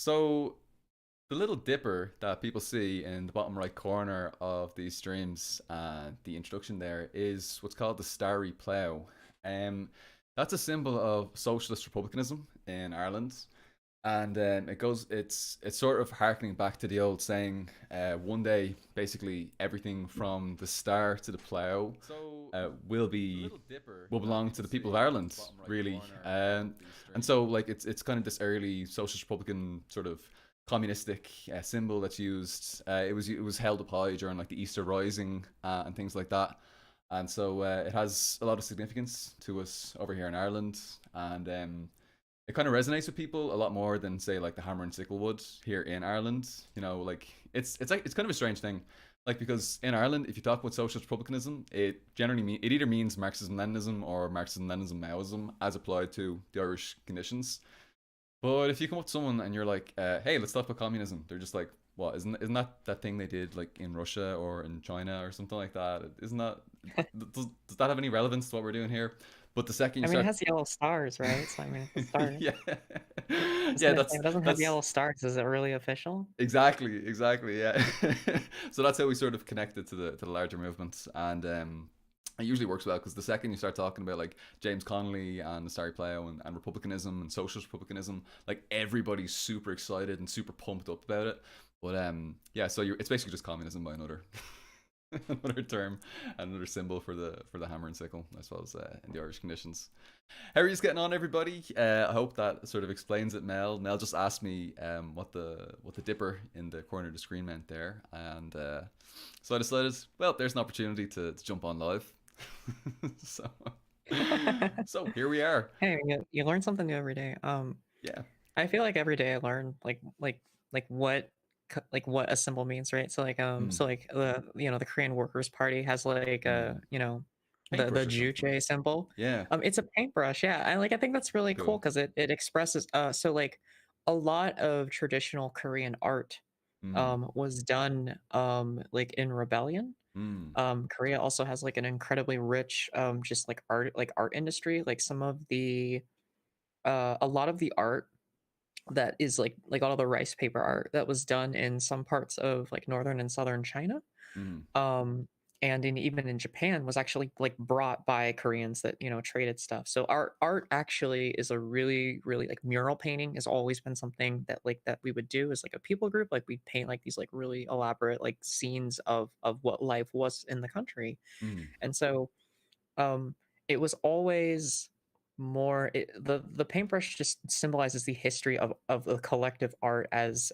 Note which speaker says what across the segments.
Speaker 1: So the little dipper that people see in the bottom right corner of these streams, the introduction there is what's called the Starry Plough. Um, that's a symbol of socialist republicanism in Ireland, and it's sort of harkening back to the old saying, one day, basically everything from the star to the plough will be will belong to the people of Ireland, really. And so like it's kind of this early socialist republican sort of communistic symbol that's used. It was held up high during like the Easter Rising and things like that. And so it has a lot of significance to us over here in Ireland, and it kind of resonates with people a lot more than say like the hammer and sickle would here in Ireland. Like it's kind of a strange thing, like because in Ireland, if you talk about socialist republicanism, it either means Marxism Leninism or Marxism Leninism Maoism as applied to the Irish conditions. But if you come up to someone and you're like, "Hey, let's talk about communism," they're just like, "What? Isn't that thing they did like in Russia or in China or something like that? Isn't that does that have any relevance to what we're doing here?" But the second
Speaker 2: I
Speaker 1: you
Speaker 2: mean, it
Speaker 1: start,
Speaker 2: has yellow stars, right? So I mean, it's a star.
Speaker 1: yeah,
Speaker 2: I was
Speaker 1: yeah,
Speaker 2: gonna say,
Speaker 1: that's
Speaker 2: if it doesn't have
Speaker 1: that's
Speaker 2: yellow stars, is it really official?
Speaker 1: exactly, yeah. So that's how we sort of connected to the larger movements, and it usually works well because the second you start talking about like James Connolly and the Starry Plough and republicanism and socialist republicanism, like everybody's super excited and super pumped up about it. But yeah, so it's basically just communism by another another term, another symbol for the hammer and sickle, I suppose, in the Irish conditions. How are you getting on, everybody? I hope that sort of explains it, Mel. Mel just asked me what the dipper in the corner of the screen meant there, and so I decided, well, there's an opportunity to jump on live. so so here we are.
Speaker 2: Hey, you learn something new every day.
Speaker 1: Yeah.
Speaker 2: I feel like every day I learn like what like what a symbol means, right? So like
Speaker 1: Mm,
Speaker 2: so like the Korean Workers' Party has like
Speaker 1: mm.
Speaker 2: the
Speaker 1: Paintbrush or something.
Speaker 2: juche symbol.
Speaker 1: Yeah.
Speaker 2: It's a paintbrush. Yeah, I think that's really cool
Speaker 1: Cool.
Speaker 2: because it expresses so like a lot of traditional Korean art
Speaker 1: Mm,
Speaker 2: was done like in rebellion.
Speaker 1: mm,
Speaker 2: Korea also has like an incredibly rich just like art industry. Like some of the a lot of the art that is like all the rice paper art that was done in some parts of like northern and southern China,
Speaker 1: mm.
Speaker 2: um, and even in Japan was actually like brought by Koreans that traded stuff. So art actually is a really like mural painting has always been something that that we would do as like a people group. Like we'd paint like these like really elaborate like scenes of what life was in the country,
Speaker 1: Mm.
Speaker 2: and so um, it was always the paintbrush just symbolizes the history of the collective art as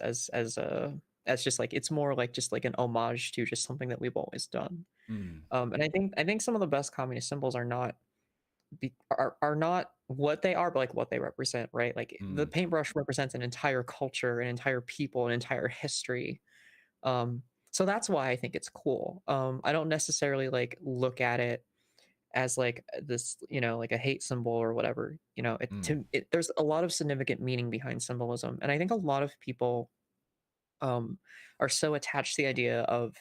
Speaker 2: just like it's more like just like an homage to just something that we've always done.
Speaker 1: Mm.
Speaker 2: And I think some of the best communist symbols are not what they are, but like what they represent, right? Like the
Speaker 1: Mm.
Speaker 2: paintbrush represents an entire culture, an entire people, an entire history. Um, so that's why I think it's cool. I don't necessarily like look at it as like this, like a hate symbol or whatever.
Speaker 1: Mm.
Speaker 2: There's a lot of significant meaning behind symbolism, and I think a lot of people um, are so attached to the idea of,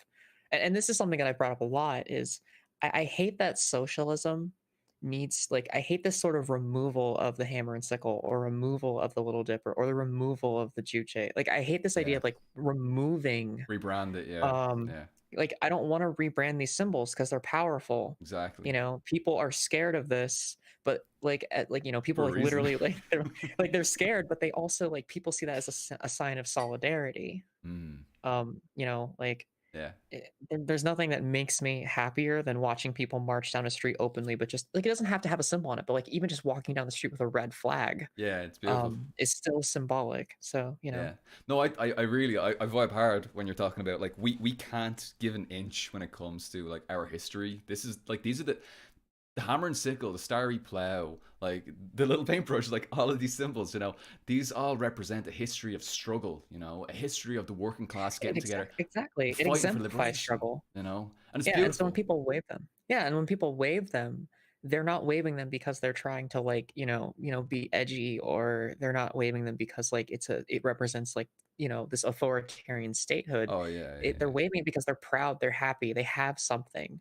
Speaker 2: and this is something that I brought up a lot, is I hate that socialism needs like I hate this sort of removal of the hammer and sickle or removal of the Little Dipper or the removal of the Juche. Like I hate this idea
Speaker 1: Yeah.
Speaker 2: of like removing
Speaker 1: Rebrand it. Yeah.
Speaker 2: um
Speaker 1: Yeah.
Speaker 2: like I don't want to rebrand these symbols because they're powerful.
Speaker 1: Exactly.
Speaker 2: People are scared of this, but people
Speaker 1: For a
Speaker 2: like
Speaker 1: reason.
Speaker 2: literally they're scared, but they also like people see that as a sign of solidarity.
Speaker 1: Mm.
Speaker 2: Like
Speaker 1: Yeah.
Speaker 2: there's nothing that makes me happier than watching people march down a street openly, but just like it doesn't have to have a symbol on it, but like even just walking down the street with a red flag
Speaker 1: Yeah. It's beautiful.
Speaker 2: is still symbolic. So.
Speaker 1: Yeah. No, I really I vibe hard when you're talking about like we can't give an inch when it comes to like our history. This is like these are the hammer and sickle, the starry plow, like the little paintbrush, like all of these symbols, these all represent a history of struggle, a history of the working class getting together,
Speaker 2: Exactly. It
Speaker 1: fighting for
Speaker 2: exemplifies
Speaker 1: liberation,
Speaker 2: struggle.
Speaker 1: and it's
Speaker 2: Yeah, and so when
Speaker 1: beautiful.
Speaker 2: people wave them, yeah, and when people wave them, they're not waving them because they're trying to like, be edgy, or they're not waving them because like it represents like, this authoritarian statehood.
Speaker 1: Oh yeah,
Speaker 2: They're
Speaker 1: yeah,
Speaker 2: waving because they're proud, they're happy, they have something.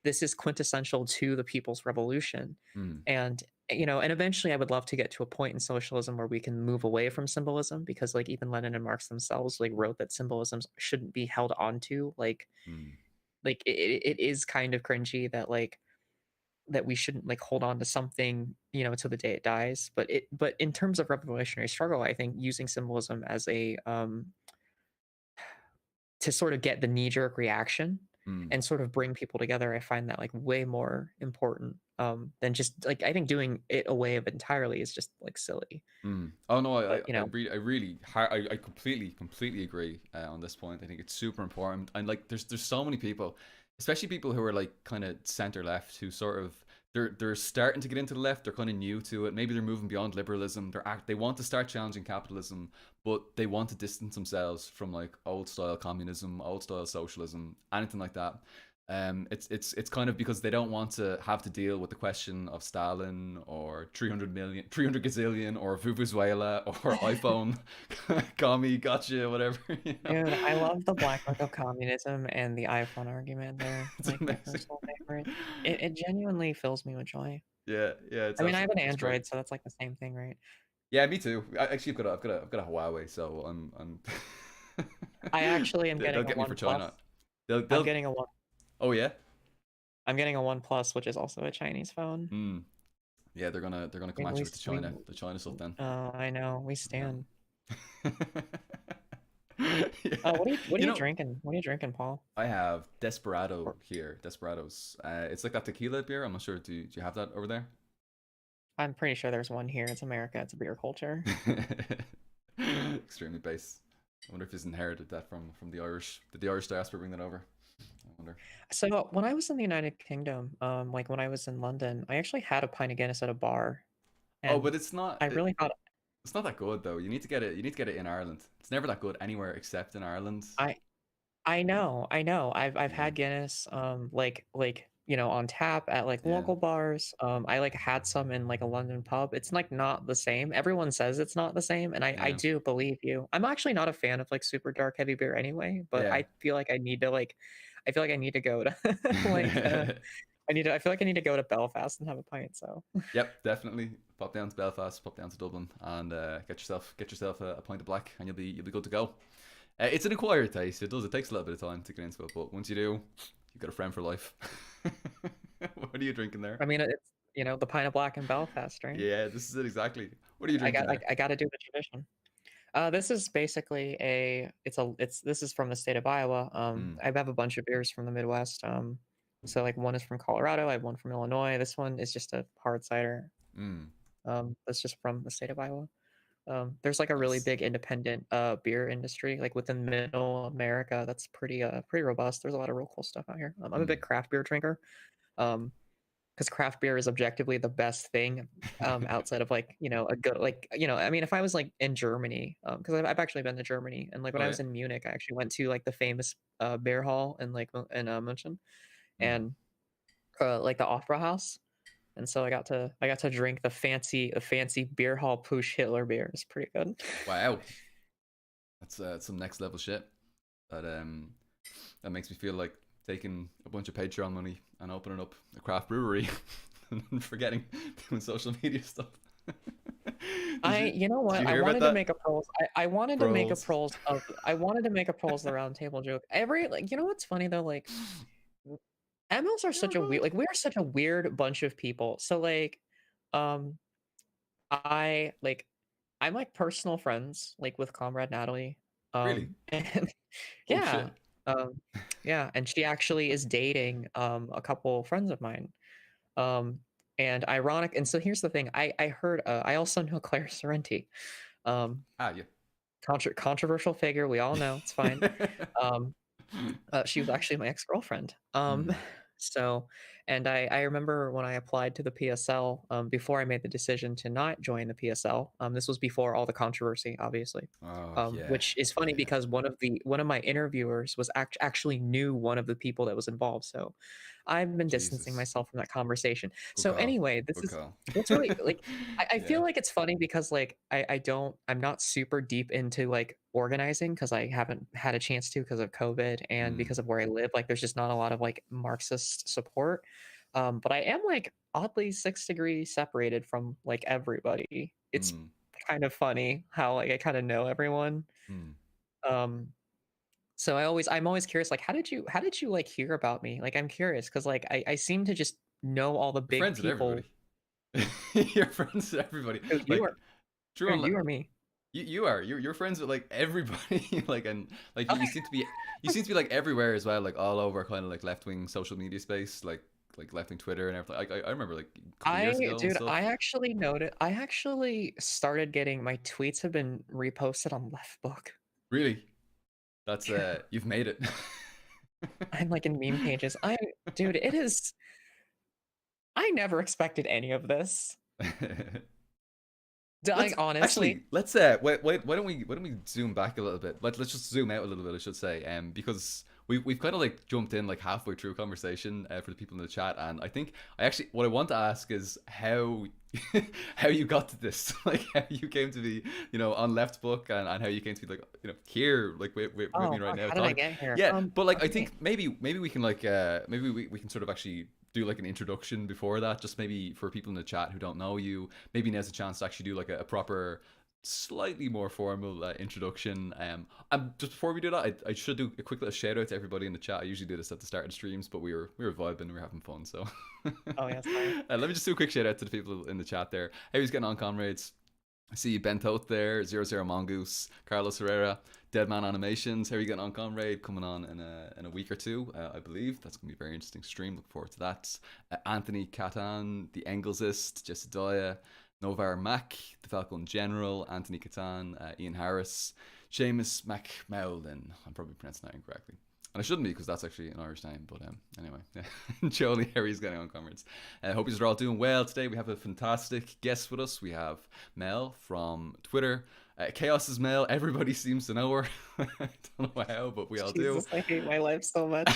Speaker 2: This is quintessential to the people's revolution.
Speaker 1: yeah. Mm,
Speaker 2: And and eventually I would love to get to a point in socialism where we can move away from symbolism, because like even Lenin and Marx themselves like wrote that symbolisms shouldn't be held onto.
Speaker 1: Mm,
Speaker 2: It is kind of cringy that that we shouldn't like hold on to something, till the day it dies. But in terms of revolutionary struggle, I think using symbolism as a to sort of get the knee jerk reaction
Speaker 1: mm.
Speaker 2: and sort of bring people together, I find that like way more important than just like, I think doing it away of entirely is just like silly.
Speaker 1: Mm. Oh no,
Speaker 2: But
Speaker 1: I really, I completely agree on this point. I think it's super important, and like, there's so many people, especially people who are like kind of center left, who sort of they're starting to get into the left. They're kind of new to it. Maybe they're moving beyond liberalism. They want to start challenging capitalism, but they want to distance themselves from like old style communism, old style socialism, anything like that. It's kind of because they don't want to have to deal with the question of Stalin or 300 gazillion or Vuvuzuela or iPhone, commie, gotcha, whatever. You know,
Speaker 2: dude, I love the black book of communism and the iPhone argument there,
Speaker 1: it's
Speaker 2: like my
Speaker 1: amazing.
Speaker 2: personal favorite. It genuinely fills me with joy.
Speaker 1: Yeah, yeah,
Speaker 2: I mean, I have an
Speaker 1: it's great.
Speaker 2: Android, so that's like the same thing, right?
Speaker 1: Yeah, me too. Actually, I've got a Huawei, so I'm
Speaker 2: I actually am
Speaker 1: they'll
Speaker 2: getting a
Speaker 1: get me for
Speaker 2: One
Speaker 1: China.
Speaker 2: Plus. I'm
Speaker 1: They'll
Speaker 2: getting a one.
Speaker 1: oh yeah.
Speaker 2: I'm getting a One Plus, which is also a Chinese phone.
Speaker 1: Mm. Yeah, they're gonna come
Speaker 2: We,
Speaker 1: at you
Speaker 2: we,
Speaker 1: with
Speaker 2: we
Speaker 1: the China stuff then.
Speaker 2: I know we
Speaker 1: Yeah.
Speaker 2: stand.
Speaker 1: Yeah.
Speaker 2: What are
Speaker 1: You
Speaker 2: you
Speaker 1: know,
Speaker 2: drinking? What are you drinking, Paul?
Speaker 1: I have Desperado
Speaker 2: Or-
Speaker 1: here. Desperados. It's like that tequila beer. I'm not sure. Do you have that over there?
Speaker 2: I'm pretty sure there's one here. It's America. It's a beer culture.
Speaker 1: Extremely base. I wonder if he's inherited that from the Irish. Did the Irish diaspora bring that over? I wonder.
Speaker 2: So when I was in the United Kingdom, like when I was in London, I actually had a pint of Guinness at a bar,
Speaker 1: Oh,
Speaker 2: and
Speaker 1: but it's not.
Speaker 2: I really thought
Speaker 1: It's not that good though. You need to get it. You need to get it in Ireland. It's never that good anywhere except in Ireland.
Speaker 2: I I know. I've
Speaker 1: Yeah.
Speaker 2: had Guinness, on tap at like
Speaker 1: Yeah.
Speaker 2: local bars. I like had some in like a London pub. It's like not the same. Everyone says it's not the same, and I
Speaker 1: Yeah.
Speaker 2: do believe you. I'm actually not a fan of like super dark heavy beer anyway, but
Speaker 1: Yeah.
Speaker 2: I feel like I need to go to like I feel like I need to go to Belfast and have a pint. So
Speaker 1: Yep, definitely. Pop down to Belfast, pop down to Dublin, and get yourself a pint of black, and you'll be good to go. It's an acquired taste. It does. It takes a little bit of time to get into it, but once you do, you've got a friend for life. What are you drinking there?
Speaker 2: I mean, it's the pint of black in Belfast, right?
Speaker 1: Yeah, this is it exactly. What are you drinking there?
Speaker 2: I got to do the tradition. This is basically this is from the state of Iowa.
Speaker 1: Mm,
Speaker 2: I have a bunch of beers from the Midwest. So like one is from Colorado. I have one from Illinois. This one is just a hard cider.
Speaker 1: mm,
Speaker 2: That's just from the state of Iowa. There's like a really
Speaker 1: nice.
Speaker 2: big independent beer industry like within Middle America. That's pretty robust. There's a lot of real cool stuff out here. I'm a big
Speaker 1: Mm,
Speaker 2: craft beer drinker. Um, because craft beer is objectively the best thing outside of like a good I mean if I was like in Germany because I've actually been to Germany, and like when
Speaker 1: oh
Speaker 2: I
Speaker 1: yeah.
Speaker 2: was in Munich I actually went to like the famous beer hall in like in München,
Speaker 1: Mm.
Speaker 2: and like the opera house, and so I got to drink the fancy beer hall push Hitler beer. It's pretty good.
Speaker 1: Wow, that's some next level shit. That that makes me feel like taking a bunch of Patreon money and opening up a craft brewery and forgetting doing social media stuff.
Speaker 2: You know
Speaker 1: Did
Speaker 2: what,
Speaker 1: you
Speaker 2: I
Speaker 1: hear about
Speaker 2: wanted to
Speaker 1: that?
Speaker 2: make a pros I wanted to make a
Speaker 1: Pros.
Speaker 2: pros of I wanted to make a pros the round table joke every like what's funny though, like MLs are
Speaker 1: You're
Speaker 2: such a weird
Speaker 1: good.
Speaker 2: like we are such a weird bunch of people. So like um I like I'm like personal friends like with Comrade Natalie.
Speaker 1: Really?
Speaker 2: And
Speaker 1: Oh
Speaker 2: yeah.
Speaker 1: shit.
Speaker 2: Um yeah, and she actually is dating a couple friends of mine. Um and ironic, and so here's the thing. I heard I also know Claire Sorrenti. Um
Speaker 1: Ah, yeah.
Speaker 2: controversial figure, we all know, it's fine. Um she was actually my ex-girlfriend.
Speaker 1: Mm.
Speaker 2: So, and I remember when I applied to the PSL, before I made the decision to not join the PSL. This was before all the controversy, obviously.
Speaker 1: Oh yeah,
Speaker 2: Which is funny
Speaker 1: yeah.
Speaker 2: because one of my interviewers was actually knew one of the people that was involved. So, I've been distancing
Speaker 1: Jesus.
Speaker 2: myself from that conversation.
Speaker 1: Good
Speaker 2: So
Speaker 1: call.
Speaker 2: anyway, this
Speaker 1: Good
Speaker 2: is
Speaker 1: call.
Speaker 2: what's really like I
Speaker 1: Yeah.
Speaker 2: feel like it's funny because like I'm not super deep into like organizing because I haven't had a chance to because of COVID and
Speaker 1: Mm.
Speaker 2: because of where I live. Like there's just not a lot of like Marxist support. But I am like oddly 6 degrees separated from like everybody. It's
Speaker 1: Hmm.
Speaker 2: kind of funny how like I kind of know everyone.
Speaker 1: Hmm.
Speaker 2: Um, so I'm always curious, like, how did you like hear about me? Like, I'm curious because like I seem to just know all the
Speaker 1: You're
Speaker 2: big
Speaker 1: friends with
Speaker 2: people.
Speaker 1: everybody. You're friends with everybody.
Speaker 2: Who you
Speaker 1: Like
Speaker 2: are?
Speaker 1: true
Speaker 2: Or
Speaker 1: on
Speaker 2: you or me?
Speaker 1: you are you're friends with like everybody. Like and like
Speaker 2: Okay.
Speaker 1: you seem to be like everywhere as well, like all over kind of like left wing social media space, like left wing Twitter and everything. I remember like a couple of years ago and
Speaker 2: Dude,
Speaker 1: stuff.
Speaker 2: I actually noted. I actually started getting my tweets have been reposted on Left Book.
Speaker 1: Really, that's
Speaker 2: Yeah,
Speaker 1: you've made it.
Speaker 2: I'm like in meme pages. Dude, it is. I never expected any of this.
Speaker 1: Let's
Speaker 2: Like
Speaker 1: actually
Speaker 2: honestly,
Speaker 1: wait why don't we zoom back a little bit? Let's just zoom out a little bit, I should say, because we've kind of like jumped in like halfway through a conversation for the people in the chat, and I think I actually what I want to ask is how how you got to this, like how you came to be on Left Book, and how you came to be like here like with me
Speaker 2: oh
Speaker 1: right
Speaker 2: fuck,
Speaker 1: now
Speaker 2: how did I
Speaker 1: talking.
Speaker 2: get here?
Speaker 1: Yeah, but like I
Speaker 2: Okay.
Speaker 1: think maybe we can like maybe we can sort of actually do like an introduction before that, just maybe for people in the chat who don't know you. Maybe now's a chance to actually do like a proper, slightly more formal introduction. Just before we do that, I should do a quick little shout out to everybody in the chat. I usually do this at the start of the streams, but we were vibing, we were having fun. So
Speaker 2: Oh yeah, sorry.
Speaker 1: let me just do a quick shout out to the people in the chat there. How he's getting on, comrades? I see Ben Toth there, Zero Mongoose, Carlos Herrera, Deadman Animations. How are you getting on, comrade? Coming on in a week or two, I believe. That's going to be a very interesting stream. Look forward to that. Anthony Catan, The Engelsist, Jessidiah, Novar Mac, The Falcon General, Anthony Catan, Ian Harris, Seamus McMeldin. I'm probably pronouncing that incorrectly. And I shouldn't be because that's actually an Irish name. But anyway, yeah. Jolie Harry's getting on, comrades. I hope you're all doing well today. We have a fantastic guest with us. We have Mel from Twitter. Chaos is Mel. Everybody seems to know her. I don't know how, but we all do.
Speaker 2: Jesus, I hate my life so much.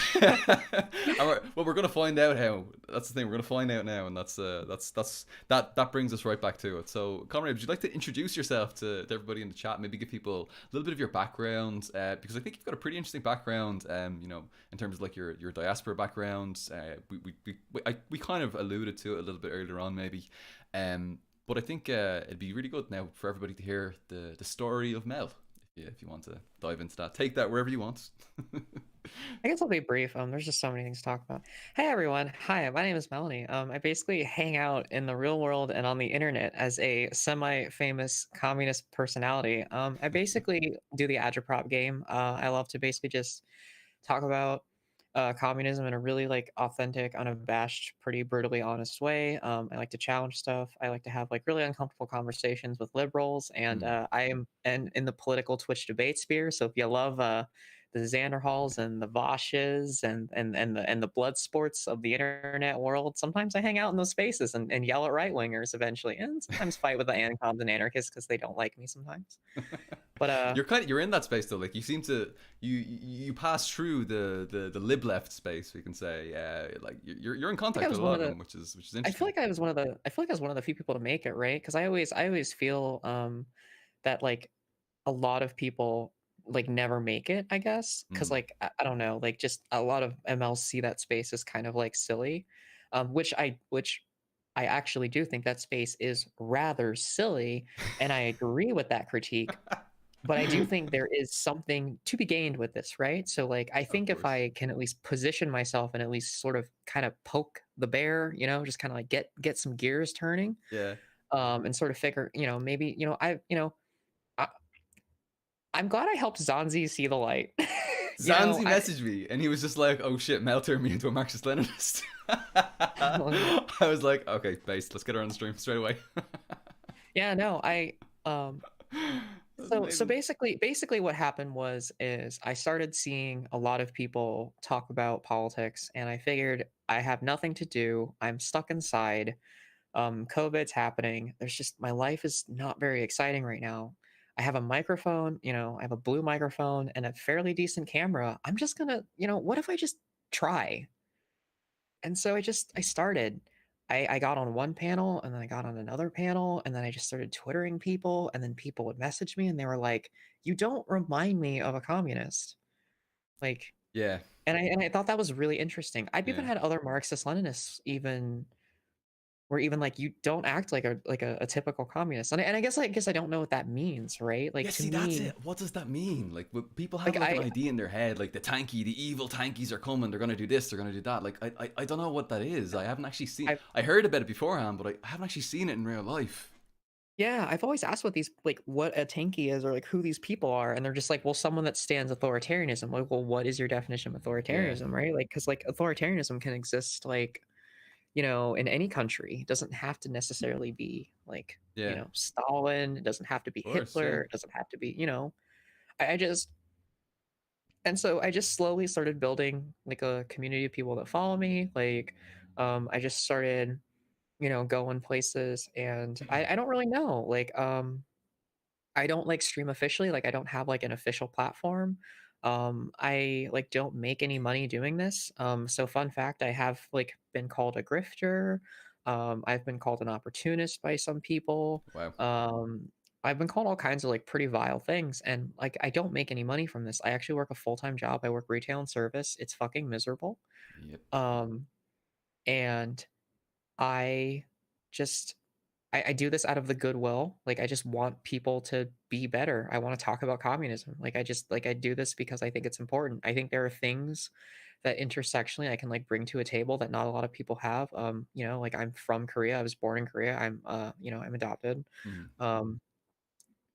Speaker 1: Well, we're gonna find out how. That's the thing. We're gonna find out now, and that brings us right back to it. So, comrade, would you like to introduce yourself to everybody in the chat? Maybe give people a little bit of your background, because I think you've got a pretty interesting background. In terms of like your diaspora background. We kind of alluded to it a little bit earlier on, maybe. But I think it'd be really good now for everybody to hear the story of Mel. If you want to dive into that, take that wherever you want.
Speaker 2: I guess I'll be brief. There's just so many things to talk about. Hey everyone, hi, my name is Melanie. I basically hang out in the real world and on the internet as a semi-famous communist personality. I basically do the agitprop game. I love to basically just talk about communism in a really like authentic, unabashed, pretty brutally honest way. I like to challenge stuff. I like to have like really uncomfortable conversations with liberals, and
Speaker 1: Mm.
Speaker 2: I am in the political Twitch debate sphere. So if you love the Xanderhalls and the Voshes and the blood sports of the internet world, sometimes I hang out in those spaces and yell at right wingers eventually, and sometimes fight with the ancoms and anarchists because they don't like me sometimes. But
Speaker 1: You're in that space though. Like you seem to you pass through the lib left space. We can say like you're in
Speaker 2: I think I
Speaker 1: contact with
Speaker 2: was
Speaker 1: a
Speaker 2: one
Speaker 1: lot
Speaker 2: of
Speaker 1: of
Speaker 2: the
Speaker 1: them, which is
Speaker 2: I feel
Speaker 1: interesting.
Speaker 2: like I was one of the I feel like I was one of the few people to make it, right? Because I always feel that like a lot of people like never make it, I guess. Because
Speaker 1: Mm.
Speaker 2: like I don't know, like just a lot of MLs see that space as kind of like silly. Which I actually do think that space is rather silly, and I agree with that critique. But I do think there is something to be gained with this, right? So like I
Speaker 1: Of
Speaker 2: think if
Speaker 1: course.
Speaker 2: I can at least position myself and at least sort of kind of poke the bear, just kind of like get some gears turning,
Speaker 1: Yeah.
Speaker 2: and sort of figure, maybe, I, I'm glad I helped Zanzi see the light.
Speaker 1: Zanzi
Speaker 2: I
Speaker 1: messaged me and he was just like, "Oh shit, Mel turned me into a Marxist Leninist."
Speaker 2: well,
Speaker 1: I was like, "Okay, based. Let's get her on the stream straight away."
Speaker 2: yeah, no, um
Speaker 1: That's
Speaker 2: so
Speaker 1: amazing.
Speaker 2: basically what happened is I started seeing a lot of people talk about politics, and I figured I have nothing to do. I'm stuck inside. COVID's happening. There's just my life is not very exciting right now. I have a microphone, I have a blue microphone and a fairly decent camera. I'm just gonna, what if I just try? And so I started. I got on one panel and then I got on another panel and then I just started twittering people and then people would message me and they were like, "You don't remind me of a communist." Like,
Speaker 1: Yeah,
Speaker 2: and I thought that was really interesting. I've even
Speaker 1: yeah.
Speaker 2: had other Marxist Leninists even where even like you don't act like a typical communist. And I guess I don't know what that means, right?
Speaker 1: Yeah,
Speaker 2: Like to
Speaker 1: see, that's
Speaker 2: me,
Speaker 1: it. What does that mean? Like, people have
Speaker 2: like
Speaker 1: like an
Speaker 2: I
Speaker 1: idea in their head, like the evil tankies are coming. They're gonna do this. They're gonna do that. Like, I don't know what that is. I haven't actually seen.
Speaker 2: I
Speaker 1: I heard about it beforehand, but I haven't actually seen it in real life.
Speaker 2: yeah, I've always asked what these like what a tanky is or like who these people are, and they're just like, well, someone that stands authoritarianism. Like, well, what is your definition of
Speaker 1: Yeah,
Speaker 2: authoritarianism, right? Like, because like authoritarianism can exist like in any country. It doesn't have to necessarily be like
Speaker 1: yeah, of
Speaker 2: Stalin. It doesn't have to be
Speaker 1: course, yeah.
Speaker 2: Hitler. It doesn't have to be I just and so I just slowly started building like a community of people that follow me. Like, I just started going places, and I don't really know like I don't like stream officially. Like I don't have like an official platform. I like don't make any money doing this. So fun fact, I have like been called a grifter. I've been called an opportunist by some people.
Speaker 1: Wow.
Speaker 2: Um, I've been called all kinds of like pretty vile things, and like I don't make any money from this. I actually work a full-time job. I work retail and service. It's fucking miserable.
Speaker 1: Yep.
Speaker 2: Um, and I just I do this out of the goodwill. Like I just want people to be better. I want to talk about communism. Like I just like I do this because I think it's important. I think there are things that intersectionally I can like bring to a table that not a lot of people have. Like I'm from Korea. I was born in Korea. I'm adopted.
Speaker 1: Mm.
Speaker 2: Um,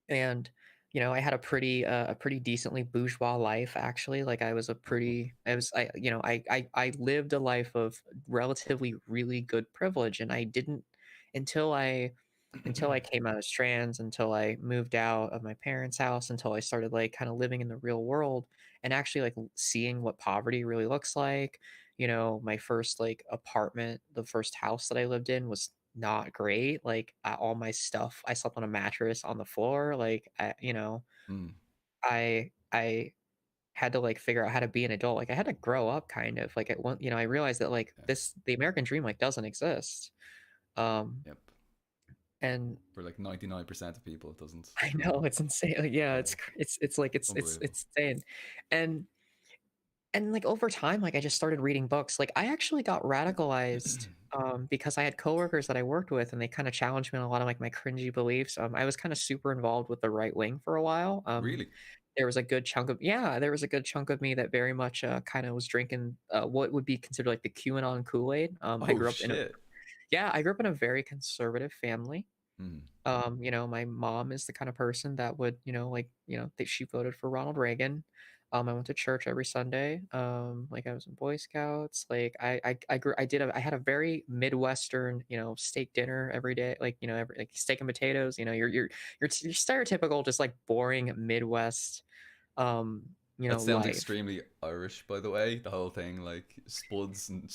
Speaker 2: and I had a pretty decently bourgeois life actually. Like I was a
Speaker 1: Oh.
Speaker 2: pretty I was I lived a life of relatively really good privilege, and I didn't until I came out as trans, until I moved out of my parents' house, until I started like kind of living in the real world and actually like seeing what poverty really looks like. My first like apartment, the first house that I lived in was not great. Like all my stuff, I slept on a mattress on the floor. Like
Speaker 1: Mm.
Speaker 2: I had to like figure out how to be an adult. Like I had to grow up kind of. Like I realized that like
Speaker 1: Yeah.
Speaker 2: the American dream like doesn't exist. Um
Speaker 1: Yep.
Speaker 2: and
Speaker 1: For like 99% of people, it doesn't.
Speaker 2: I know it's insane. Like, yeah,
Speaker 1: Yeah.
Speaker 2: it's like
Speaker 1: Unbelievable.
Speaker 2: it's insane. And like over time, like I just started reading books. Like I actually got radicalized because I had coworkers that I worked with, and they kind of challenged me on a lot of like my cringy beliefs. I was kind of super involved with the right wing for a while.
Speaker 1: Really?
Speaker 2: There was a good chunk of there was a good chunk of me that very much kind of was drinking what would be considered like the QAnon Kool-Aid. I
Speaker 1: Oh
Speaker 2: grew up in a
Speaker 1: shit.
Speaker 2: I grew up in a very conservative family.
Speaker 1: Mm.
Speaker 2: My mom is the kind of person that would, that she voted for Ronald Reagan. I went to church every Sunday. Like I was in Boy Scouts. Like I had a very Midwestern, steak dinner every day. Like, every like steak and potatoes, your stereotypical, just like boring Midwest, um,
Speaker 1: That sounds
Speaker 2: life.
Speaker 1: extremely Irish, by the way. The whole thing, like spuds and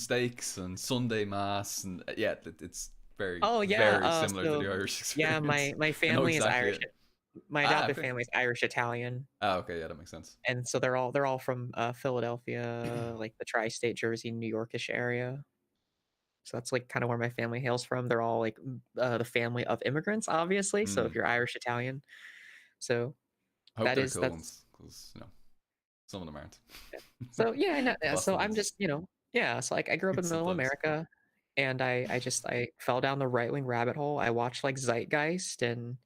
Speaker 1: steaks and Sunday mass, and yeah, it's very,
Speaker 2: Oh yeah.
Speaker 1: very similar to
Speaker 2: So
Speaker 1: the Irish
Speaker 2: yeah,
Speaker 1: experience.
Speaker 2: my
Speaker 1: I know
Speaker 2: family is
Speaker 1: exactly
Speaker 2: Irish.
Speaker 1: it.
Speaker 2: My
Speaker 1: Ah,
Speaker 2: adopted
Speaker 1: okay.
Speaker 2: family is Irish Italian.
Speaker 1: Ah, okay. Yeah, that makes sense.
Speaker 2: And so they're all from, Philadelphia, like the tri-state Jersey, New Yorkish area. So that's, like, kinda where my family hails from. They're all, like, the family of immigrants, obviously, so if
Speaker 1: Mm.
Speaker 2: you're Irish Italian. So
Speaker 1: I hope
Speaker 2: that
Speaker 1: they're
Speaker 2: is
Speaker 1: cool
Speaker 2: that's
Speaker 1: ones, because some of them aren't.
Speaker 2: yeah. So, yeah, I know yeah, so
Speaker 1: Boston
Speaker 2: I'm
Speaker 1: ones,
Speaker 2: just, yeah, so, like, I grew up in Middle
Speaker 1: sometimes.
Speaker 2: America, and I fell down the right-wing rabbit hole. I watched, like, Zeitgeist and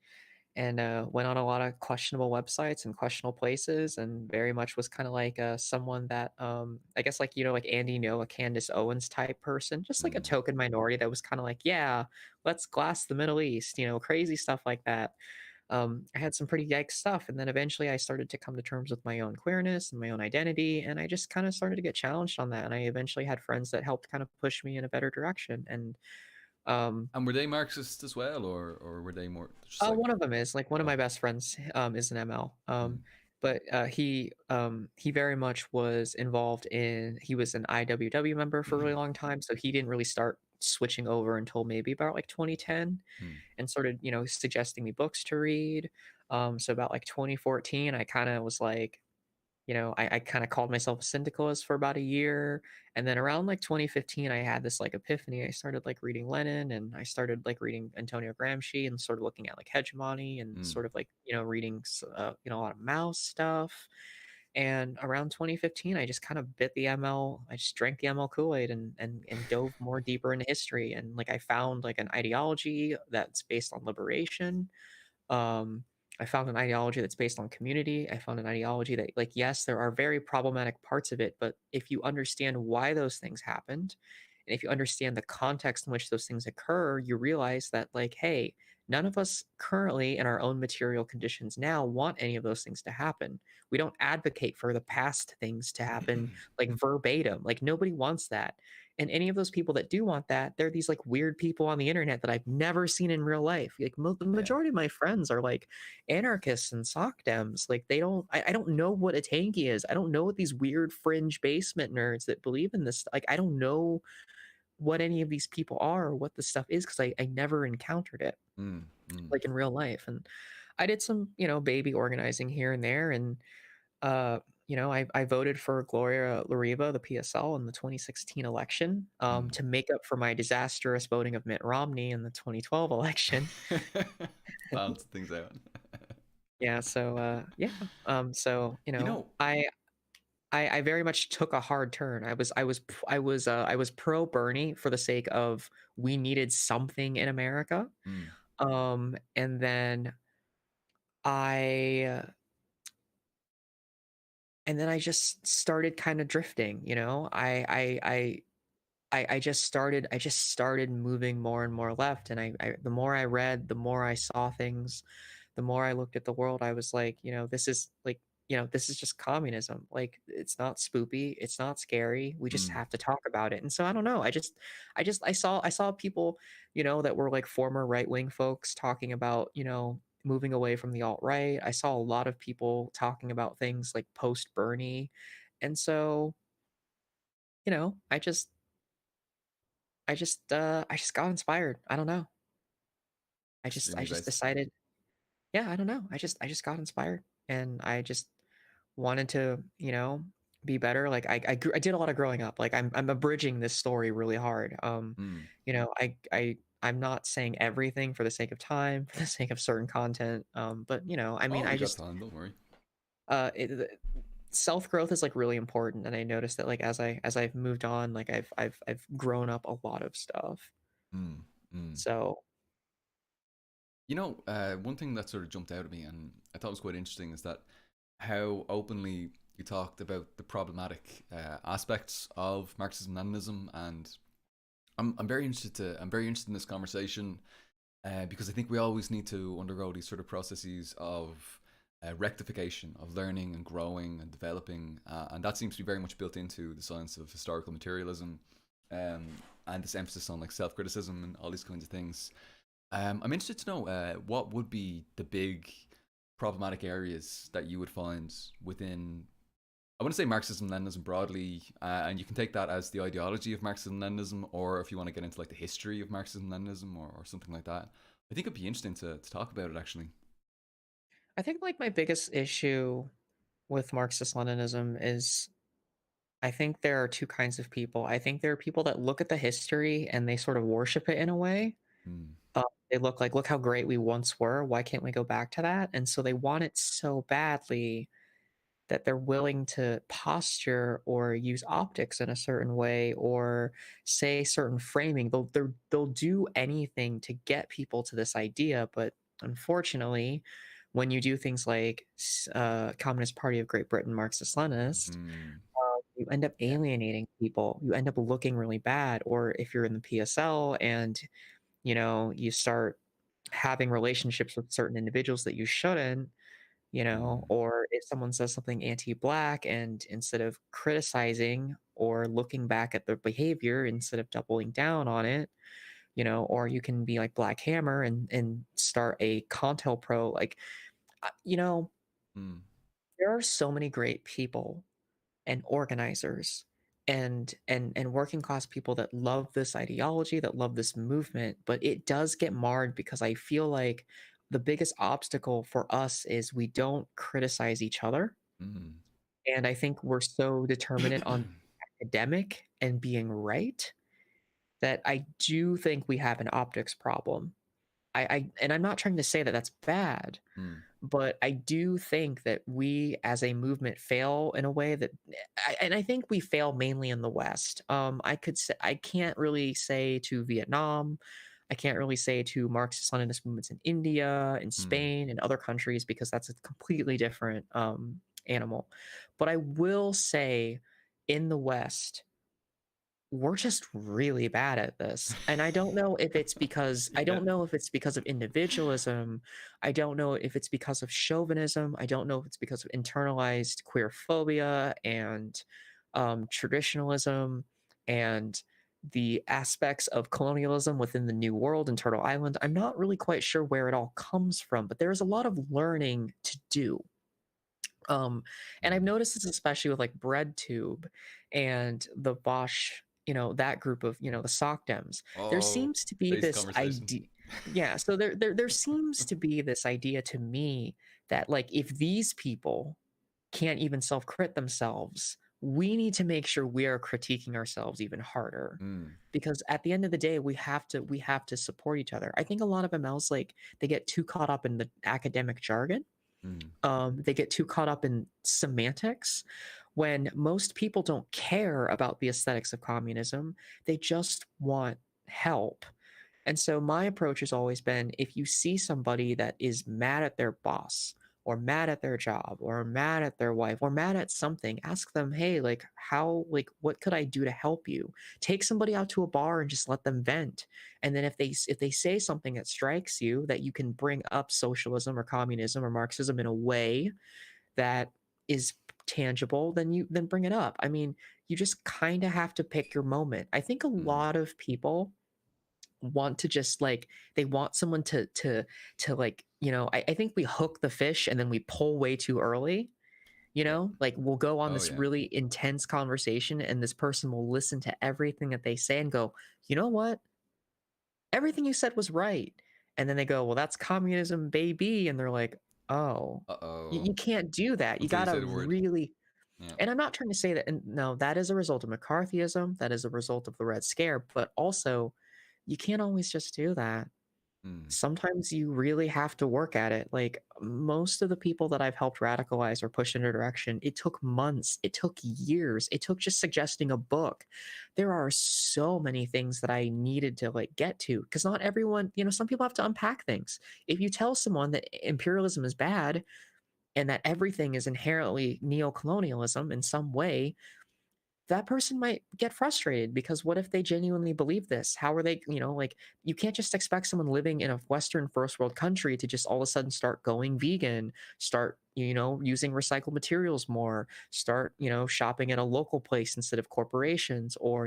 Speaker 2: went on a lot of questionable websites and questionable places, and very much was kind of like someone that I guess like like Andy Noah, Candace Owens type person, just like a
Speaker 1: Mm.
Speaker 2: token minority that was kind of like, yeah, let's glass the Middle East, crazy stuff like that. I had some pretty yikes stuff, and then eventually I started to come to terms with my own queerness and my own identity, and I just kind of started to get challenged on that, and I eventually had friends that helped kind of push me in a better direction. And um,
Speaker 1: And were they Marxist as well, or were they more just like
Speaker 2: one of them is like one of my
Speaker 1: okay?
Speaker 2: best friends is an ML.
Speaker 1: Mm.
Speaker 2: But he very much was involved in. He was an IWW member for a really long time, so he didn't really start switching over until maybe about like 2010,
Speaker 1: Mm.
Speaker 2: and started suggesting me books to read. So about like 2014, I kind of was like, I kind of called myself a syndicalist for about a year. And then around like 2015, I had this like epiphany. I started like reading Lenin, and I started like reading Antonio Gramsci, and sort of looking at like hegemony, and
Speaker 1: Mm.
Speaker 2: sort of like, reading, a lot of Mao stuff. And around 2015, I just kind of bit the ML. I just drank the ML Kool-Aid and dove more deeper into history. And like I found like an ideology that's based on liberation. um, I found an ideology that's based on community. I found an ideology that, like, yes, there are very problematic parts of it, but if you understand why those things happened, and if you understand the context in which those things occur, you realize that, like, hey, none of us currently in our own material conditions now want any of those things to happen. We don't advocate for the past things to happen like verbatim. Like, nobody wants that. And any of those people that do want that, they're these like weird people on the internet that I've never seen in real life. Like the
Speaker 1: Yeah.
Speaker 2: majority of my friends are like anarchists and sock dems. Like they don't, I don't know what a tanky is. I don't know what these weird fringe basement nerds that believe in this. Like I don't know what any of these people are or what this stuff is because I never encountered it
Speaker 1: Mm, mm,
Speaker 2: like in real life. And I did some, baby organizing here and there. And uh, I voted for Gloria Lariva, the PSL, in the 2016 election,
Speaker 1: mm.
Speaker 2: to make up for my disastrous voting of Mitt Romney in the 2012 election.
Speaker 1: Balance things out.
Speaker 2: Yeah, so yeah, so
Speaker 1: You know,
Speaker 2: I very much took a hard turn. I was pro Bernie for the sake of we needed something in America,
Speaker 1: mm,
Speaker 2: and then I I just started kind of drifting. I just started moving more and more left, and the more I read, the more I saw things, the more I looked at the world. I was like, this is like, this is just communism. Like it's not spoopy, it's not scary. We just
Speaker 1: mm,
Speaker 2: have to talk about it. And so I don't know. I saw people, that were like former right wing folks talking about, moving away from the alt right. I saw a lot of people talking about things like post Bernie, and so you know, I just I just got inspired. I don't know. I
Speaker 1: extremely
Speaker 2: just
Speaker 1: basic.
Speaker 2: decided, yeah, I don't know. I just got inspired and I just wanted to, be better. Like I did a lot of growing up. Like I'm abridging this story really hard.
Speaker 1: Mm.
Speaker 2: I'm not saying everything for the sake of time, for the sake of certain content. But I mean,
Speaker 1: Oh, we got time. Don't worry.
Speaker 2: uh it, self growth is like really important, and I noticed that like as I've moved on, like I've grown up a lot of stuff.
Speaker 1: Mm, mm.
Speaker 2: So
Speaker 1: One thing that sort of jumped out at me and I thought was quite interesting is that how openly you talked about the problematic aspects of Marxism-Leninism, and I'm very interested in this conversation because I think we always need to undergo these sort of processes of rectification, of learning and growing and developing, and that seems to be very much built into the science of historical materialism, um, and this emphasis on like self-criticism and all these kinds of things. I'm interested to know what would be the big problematic areas that you would find within. I want to say Marxism Leninism broadly, and you can take that as the ideology of Marxism Leninism, or if you want to get into like the history of Marxism Leninism or something like that. I think it'd be interesting to talk about it actually.
Speaker 2: I think like my biggest issue with Marxist Leninism is I think there are two kinds of people. I think there are people that look at the history and they sort of worship it in a way.
Speaker 1: Mm,
Speaker 2: They look like, look how great we once were. Why can't we go back to that? And so they want it so badly that they're willing to posture or use optics in a certain way or say certain framing. They'll do anything to get people to this idea. But unfortunately, when you do things like Communist Party of Great Britain, Marxist Leninist,
Speaker 1: mm,
Speaker 2: you end up
Speaker 1: yeah.
Speaker 2: alienating people. You end up looking really bad. Or if you're in the PSL and you start having relationships with certain individuals that you shouldn't,
Speaker 1: Mm,
Speaker 2: or if someone says something anti-black and instead of criticizing or looking back at their behavior instead of doubling down on it, or you can be like Black Hammer and start a Contel Pro, like, uh, you know,
Speaker 1: mm,
Speaker 2: there are so many great people and organizers and working class people that love this ideology, that love this movement, but it does get marred because I feel like the biggest obstacle for us is we don't criticize each other.
Speaker 1: mm.
Speaker 2: And I think we're so determinant on academic and being right that I do think we have an optics problem. And I'm not trying to say that that's bad,
Speaker 1: Mm.
Speaker 2: But I do think that we as a movement fail in a way that and I think we fail mainly in the West. I could say I can't really say to Vietnam, I can't really say to Marxist Leninist movements in India, in
Speaker 1: Mm.
Speaker 2: Spain, and other countries because that's a completely different animal. But I will say in the West, we're just really bad at this. And I don't know if it's because I
Speaker 1: Yeah.
Speaker 2: don't know if it's because of individualism. I don't know if it's because of chauvinism. I don't know if it's because of internalized queer phobia and traditionalism and the aspects of colonialism within the New World and Turtle Island. I'm not really quite sure where it all comes from, but there's a lot of learning to do. And I've
Speaker 1: Mm.
Speaker 2: noticed this especially with like BreadTube and the Bosch, that group of, the sock dems. There
Speaker 1: Oh,
Speaker 2: seems to be
Speaker 1: basic
Speaker 2: this
Speaker 1: conversation.
Speaker 2: idea. Yeah, so there seems to be this idea to me that like if these people can't even self-crit themselves, we need to make sure we are critiquing ourselves even harder.
Speaker 1: Mm.
Speaker 2: Because at the end of the day, we have to support each other. I think a lot of MLs like they get too caught up in the academic jargon,
Speaker 1: Mm.
Speaker 2: they get too caught up in semantics when most people don't care about the aesthetics of communism. They just want help. And so my approach has always been if you see somebody that is mad at their boss or mad at their job or mad at their wife or mad at something, ask them, hey, like, like, what could I do to help you? Take somebody out to a bar and just let them vent. And then if they say something that strikes you that you can bring up socialism or communism or Marxism in a way that is tangible, then bring it up. I mean, you just kind of have to pick your moment. I think a
Speaker 1: Mm.
Speaker 2: lot of people want to just like they want someone to like I think we hook the fish and then we pull way too early.
Speaker 1: Yeah.
Speaker 2: Like we'll go on
Speaker 1: Oh
Speaker 2: this
Speaker 1: yeah.
Speaker 2: really intense conversation and this person will listen to everything that they say and go, you know what, everything you said was right. And then they go, well, that's communism, baby. And they're like, oh,
Speaker 1: Uh
Speaker 2: you,
Speaker 1: oh.
Speaker 2: you can't do that. You
Speaker 1: Until you
Speaker 2: gotta
Speaker 1: say the word.
Speaker 2: really.
Speaker 1: Yeah.
Speaker 2: And I'm not trying to say that, and no, that is a result of McCarthyism, that is a result of the Red Scare, but also you can't always just do that.
Speaker 1: Mm.
Speaker 2: Sometimes you really have to work at it. Like most of the people that I've helped radicalize or push in a direction, it took months, it took years, it took just suggesting a book. There are so many things that I needed to like get to because not everyone, some people have to unpack things. If you tell someone that imperialism is bad and that everything is inherently neo-colonialism in some way, that person might get frustrated because what if they genuinely believe this? How are they, like you can't just expect someone living in a Western first world country to just all of a sudden start going vegan, start, using recycled materials more, start, shopping at a local place instead of corporations, or,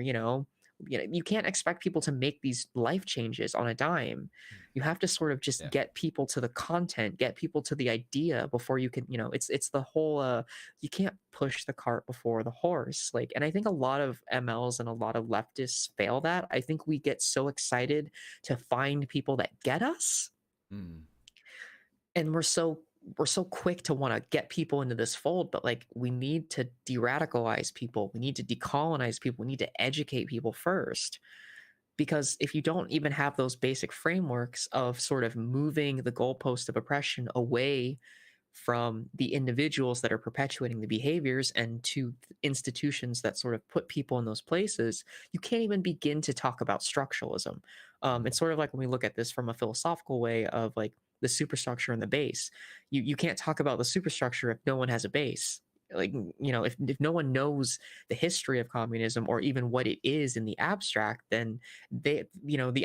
Speaker 2: you can't expect people to make these life changes on a dime. You have to sort of just
Speaker 1: Yeah.
Speaker 2: get people to the content, get people to the idea before you can, it's the whole you can't push the cart before the horse. Like, and I think a lot of MLs and a lot of leftists fail that. I think we get so excited to find people that get us,
Speaker 1: Mm.
Speaker 2: and we're so quick to want to get people into this fold, but like we need to de-radicalize people, we need to decolonize people, we need to educate people first. Because if you don't even have those basic frameworks of sort of moving the goalpost of oppression away from the individuals that are perpetuating the behaviors and to institutions that sort of put people in those places, you can't even begin to talk about structuralism.
Speaker 1: Mm.
Speaker 2: It's sort of like when we look at this from a philosophical way of like the superstructure and the base. You can't talk about the superstructure if no one has a base. Like if no one knows the history of communism or even what it is in the abstract, then the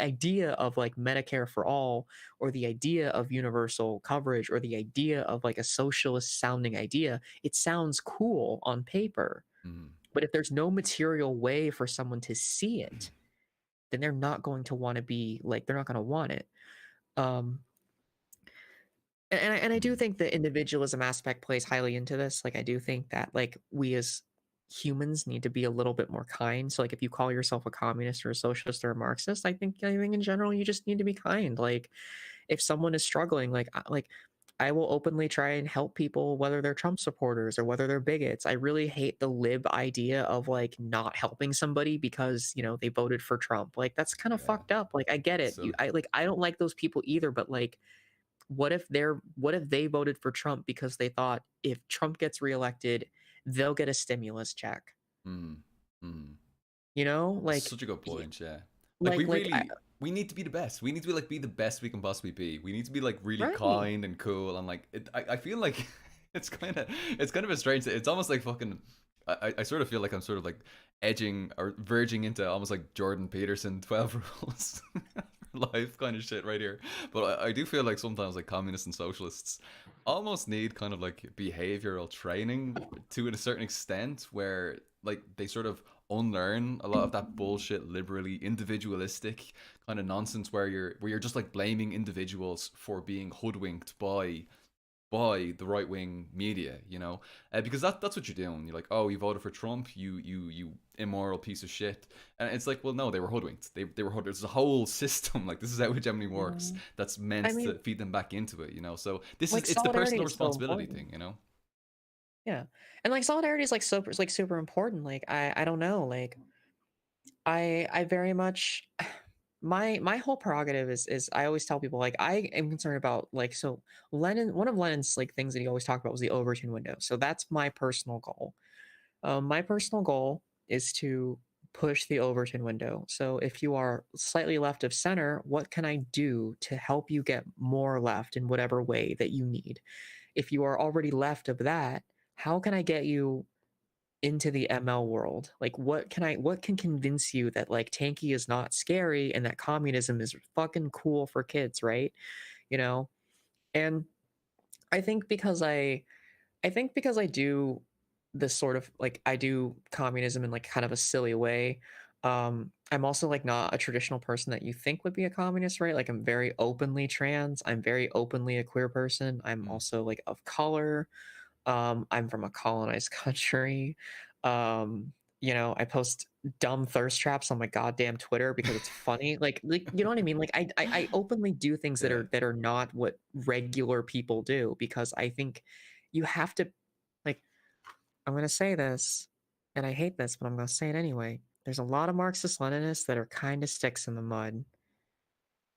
Speaker 2: idea of like Medicare for all or the idea of universal coverage or the idea of like a socialist sounding idea, it sounds cool on paper.
Speaker 1: Mm.
Speaker 2: But if there's no material way for someone to see it, then they're not going to want to be like, they're not going to want it. Um, and I do
Speaker 1: Mm.
Speaker 2: think the individualism aspect plays highly into this. Like, I do think that like we as humans need to be a little bit more kind. So like if you call yourself a communist or a socialist or a Marxist, I think in general you just need to be kind. Like if someone is struggling, like I will openly try and help people whether they're Trump supporters or whether they're bigots. I really hate the lib idea of like not helping somebody because, they voted for Trump. Like that's kind of
Speaker 1: Yeah.
Speaker 2: fucked up. Like I get it.
Speaker 1: So
Speaker 2: I don't like those people either, but like what if they voted for Trump because they thought if Trump gets reelected, they'll get a stimulus check.
Speaker 1: Mm. Mm.
Speaker 2: You know?
Speaker 1: That's such a good
Speaker 2: Y-
Speaker 1: point. Yeah. Like we
Speaker 2: like I,
Speaker 1: really we need to be the best. We need to be like be the best we can possibly be. We need to be like really
Speaker 2: right.
Speaker 1: kind and cool and like I feel like it's kind of a strange. It's almost like fucking. I sort of feel like I'm sort of like edging or verging into almost like Jordan Peterson 12 rules for life kind of shit right here. But I do feel like sometimes like communists and socialists almost need kind of like behavioral training to a certain extent where like they sort of unlearn a lot of that bullshit liberally individualistic kind of nonsense where you're just like blaming individuals for being hoodwinked by the right wing media, you know, because that's what you're doing. You're like, oh, you voted for Trump, you immoral piece of shit, and it's like, well, no, they were hoodwinked. They were hoodwinked. There's a whole system like this is how hegemony works.
Speaker 2: Mm,
Speaker 1: That's
Speaker 2: I
Speaker 1: meant to
Speaker 2: mean,
Speaker 1: feed them back into it, you know. So this is
Speaker 2: like
Speaker 1: it's the
Speaker 2: solidarity
Speaker 1: personal
Speaker 2: is so
Speaker 1: responsibility
Speaker 2: important.
Speaker 1: thing, you know.
Speaker 2: Yeah. And like solidarity is like super important. Like I don't know, like I very much my whole prerogative is I always tell people like I am concerned about like so Lenin one of Lenin's like things that he always talked about was the Overton window. So that's my personal goal. My personal goal is to push the Overton window. So if you are slightly left of center, what can I do to help you get more left in whatever way that you need? If you are already left of that, how can I get you into the ML world? Like what can convince you that like tanky is not scary and that communism is fucking cool for kids, right? You know? And I think because I think because I do this sort of like I do communism in like kind of a silly way. I'm also like not a traditional person that you think would be a communist, right? Like I'm very openly trans. I'm very openly a queer person. I'm
Speaker 1: Mm.
Speaker 2: also like of color. I'm from a colonized country. Um, you know, I post dumb thirst traps on my goddamn Twitter because it's funny. Like you know what I mean? Like I openly do things
Speaker 1: Yeah.
Speaker 2: that are not what regular people do because I think you have to like I'm gonna say this, and I hate this, but I'm gonna say it anyway. There's a lot of Marxist Leninists that are kind of sticks in the mud.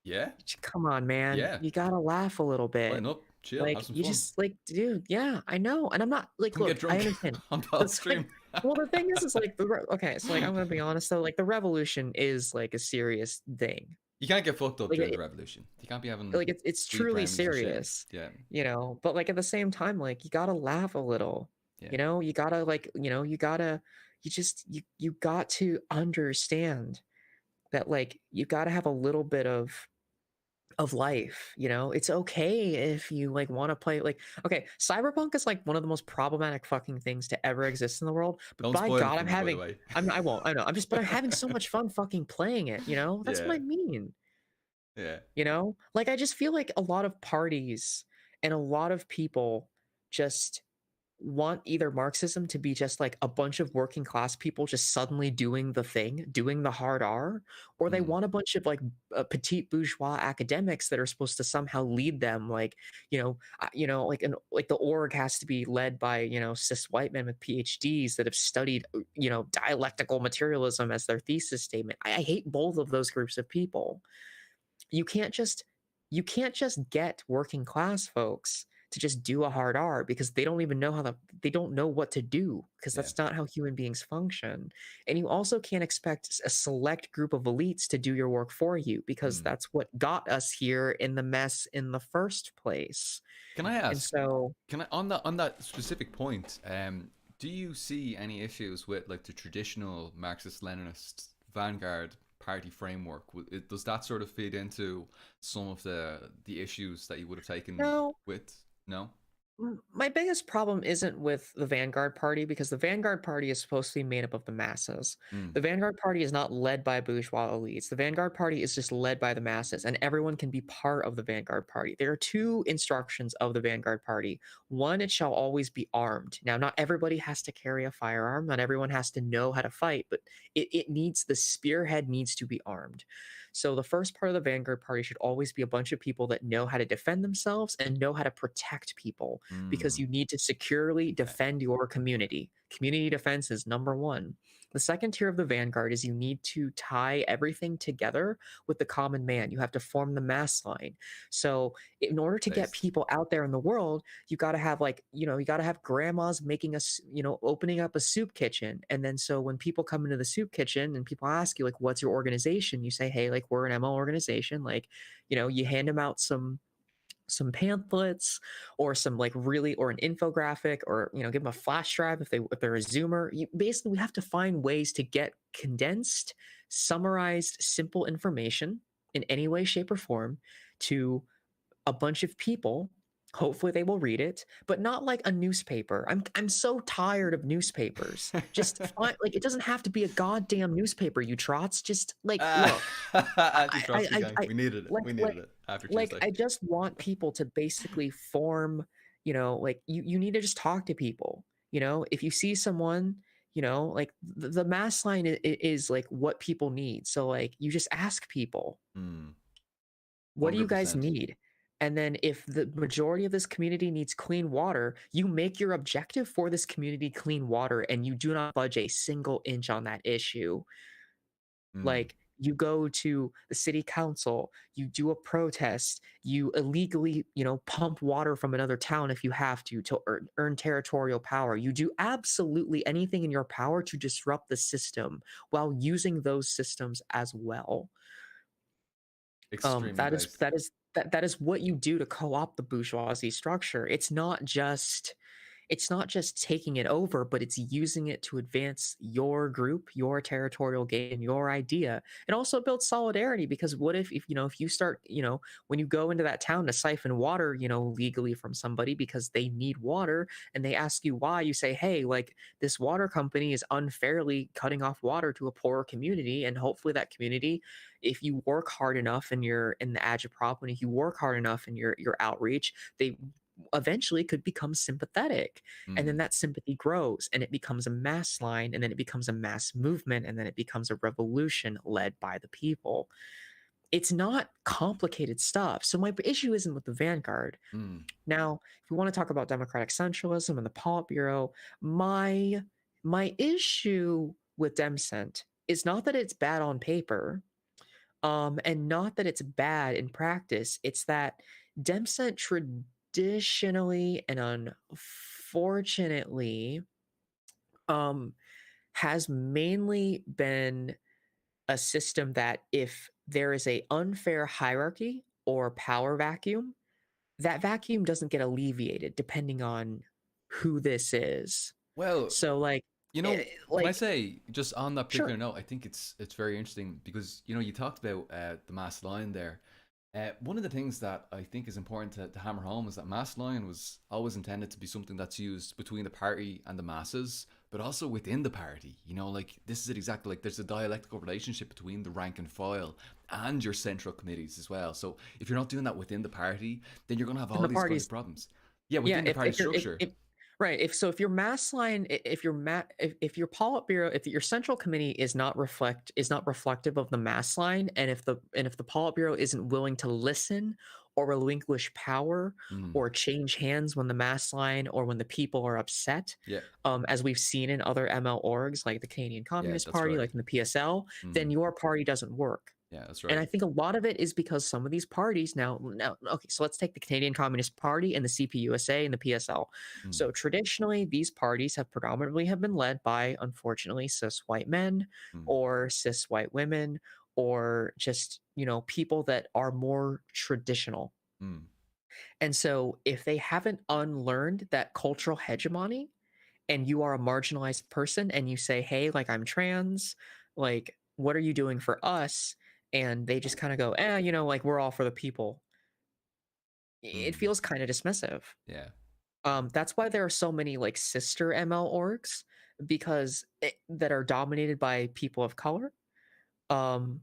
Speaker 1: Yeah.
Speaker 2: Come on, man.
Speaker 1: Yeah.
Speaker 2: You gotta laugh a little
Speaker 1: Line
Speaker 2: bit.
Speaker 1: up, chill, have
Speaker 2: Like,
Speaker 1: some
Speaker 2: you
Speaker 1: fun.
Speaker 2: just like, dude, yeah, I know. And I'm not like,
Speaker 1: Come get
Speaker 2: look, I
Speaker 1: drunk
Speaker 2: understand.
Speaker 1: on
Speaker 2: The
Speaker 1: Paul's
Speaker 2: thing,
Speaker 1: stream.
Speaker 2: well, the thing is like okay, so like I'm gonna be honest though, like the revolution is like a serious thing.
Speaker 1: You can't get fucked up
Speaker 2: Like
Speaker 1: during the revolution. You can't be having
Speaker 2: it's
Speaker 1: weed
Speaker 2: truly
Speaker 1: brownies and shit.
Speaker 2: serious,
Speaker 1: Yeah.
Speaker 2: you know. But like at the same time, like you gotta laugh a little,
Speaker 1: Yeah.
Speaker 2: you know. You gotta like, you know, you just you got to understand that like you gotta have a little bit of life, you know. It's okay if you like want to play like okay, cyberpunk is like one of the most problematic fucking things to ever exist in the world, but
Speaker 1: Don't
Speaker 2: by
Speaker 1: spoil it
Speaker 2: god
Speaker 1: for
Speaker 2: I'm
Speaker 1: me, by the
Speaker 2: having
Speaker 1: way.
Speaker 2: I won't, I know, I'm just but I'm having so much fun fucking playing it, you know. That's what
Speaker 1: Yeah.
Speaker 2: I mean,
Speaker 1: Yeah.
Speaker 2: you know. Like I just feel like a lot of parties and a lot of people just want either Marxism to be just like a bunch of working class people just suddenly doing the thing, doing the hard R, or they
Speaker 1: Mm.
Speaker 2: want a bunch of like petite bourgeois academics that are supposed to somehow lead them, like you know, like like the org has to be led by you know cis white men with PhDs that have studied you know dialectical materialism as their thesis statement. I hate both of those groups of people. You can't just you can't just get working class folks to just do a hard R because they don't even know they don't know what to do because
Speaker 1: Yeah.
Speaker 2: that's not how human beings function. And you also can't expect a select group of elites to do your work for you because
Speaker 1: Mm.
Speaker 2: that's what got us here in the mess in the first place.
Speaker 1: Can I
Speaker 2: And
Speaker 1: ask?
Speaker 2: so
Speaker 1: Can I on that specific point? Do you see any issues with like the traditional Marxist-Leninist vanguard party framework? Does that sort of feed into some of the issues that you would have taken
Speaker 2: no,
Speaker 1: with? No.
Speaker 2: My biggest problem isn't with the Vanguard Party because the Vanguard Party is supposed to be made up of the masses.
Speaker 1: Mm.
Speaker 2: The Vanguard Party is not led by bourgeois elites. The Vanguard Party is just led by the masses, and everyone can be part of the Vanguard Party. There are two instructions of the Vanguard Party. One, it shall always be armed. Now, not everybody has to carry a firearm, not everyone has to know how to fight, but it needs the spearhead needs to be armed. So the first part of the Vanguard Party should always be a bunch of people that know how to defend themselves and know how to protect people because
Speaker 1: Mm.
Speaker 2: you need to securely
Speaker 1: Okay.
Speaker 2: defend your community. Community defense is number one. The second tier of the vanguard is you need to tie everything together with the common man. You have to form the mass line. So, in order to get
Speaker 1: Based.
Speaker 2: people out there in the world, you got to have like, you got to have grandmas making us, opening up a soup kitchen. And then so when people come into the soup kitchen and people ask you like, what's your organization? You say, hey, like we're an ML organization. Like, you hand them out some pamphlets or some like really or an infographic or give them a flash drive if they're a zoomer. Basically we have to find ways to get condensed, summarized, simple information in any way, shape, or form to a bunch of people. Hopefully they will read it, but not like a newspaper. I'm so tired of newspapers. Just find, like, it doesn't have to be a goddamn newspaper, you trots. Just like
Speaker 1: Ah,
Speaker 2: look,
Speaker 1: anti-Trotsky gang.
Speaker 2: I
Speaker 1: We needed it. We needed it after Tuesday.
Speaker 2: I just want people to basically form, like you need to just talk to people. If you see someone, like the mass line is like what people need. So like you just ask people,
Speaker 1: Mm,
Speaker 2: what do you guys
Speaker 1: 100%.
Speaker 2: need? And then if the majority of this community needs clean water, you make your objective for this community clean water and you do not budge a single inch on that issue.
Speaker 1: Mm,
Speaker 2: Like you go to the city council, you do a protest, you illegally, pump water from another town if you have to earn territorial power. You do absolutely anything in your power to disrupt the system while using those systems as well.
Speaker 1: extremely
Speaker 2: That is
Speaker 1: based.
Speaker 2: that is that is what you do to co-opt the bourgeoisie structure. It's not just taking it over, but it's using it to advance your group, your territorial gain, your idea. It also builds solidarity because what if you start, when you go into that town to siphon water, legally from somebody because they need water and they ask you why, you say, hey, like this water company is unfairly cutting off water to a poorer community. And hopefully that community, if you work hard enough in the agitprop, and if you work hard enough in your outreach, they eventually could become sympathetic, and then
Speaker 1: Mm,
Speaker 2: that sympathy grows and it becomes a mass line, and then it becomes a mass movement, and then it becomes a revolution led by the people. It's not complicated stuff. So my issue isn't with the vanguard.
Speaker 1: mm.
Speaker 2: Now if we want to talk about democratic centralism and the politburo, my issue with demcent is not that it's bad on paper, and not that it's bad in practice. It's that Demcent traditionally and unfortunately um, has mainly been a system that if there is a unfair hierarchy or power vacuum, that vacuum doesn't get alleviated depending on who this is.
Speaker 1: Well,
Speaker 2: So like,
Speaker 1: can I
Speaker 2: like
Speaker 1: say just on that
Speaker 2: sure.
Speaker 1: particular note? I think it's very interesting because you talked about the mass line there. One of the things that I think is important to hammer home is that mass line was always intended to be something that's used between the party and the masses, but also within the party. Like this is it exactly. Like there's a dialectical relationship between the rank and file and your central committees as well. So if you're not doing that within the party, then you're gonna have
Speaker 2: And
Speaker 1: all
Speaker 2: the
Speaker 1: these kinds of
Speaker 2: parties.
Speaker 1: problems. Yeah,
Speaker 2: Yeah,
Speaker 1: within the party structure.
Speaker 2: if right, if your mass line, if your politburo, if your central committee is not reflective of the mass line, and if the politburo isn't willing to listen or relinquish power
Speaker 1: Mm,
Speaker 2: or change hands when the mass line or when the people are upset,
Speaker 1: yeah,
Speaker 2: as we've seen in other ML orgs like the Canadian
Speaker 1: yeah,
Speaker 2: Communist
Speaker 1: that's
Speaker 2: Party,
Speaker 1: right.
Speaker 2: like in the PSL, then
Speaker 1: Mm,
Speaker 2: your party doesn't work.
Speaker 1: yeah, that's
Speaker 2: And
Speaker 1: right.
Speaker 2: I think a lot of it is because some of these parties now, okay, so let's take the Canadian Communist Party and the CPUSA and the PSL.
Speaker 1: Mm,
Speaker 2: So traditionally, these parties have predominantly have been led by, unfortunately, cis white men
Speaker 1: mm,
Speaker 2: or cis white women or just, people that are more traditional.
Speaker 1: mm,
Speaker 2: And so if they haven't unlearned that cultural hegemony, and you are a marginalized person and you say, hey, like I'm trans, like what are you doing for us? And they just kind of go, like we're all for the people. It
Speaker 1: mm,
Speaker 2: feels kind of dismissive.
Speaker 1: yeah.
Speaker 2: That's why there are so many like sister ML orgs because that are dominated by people of color. Um,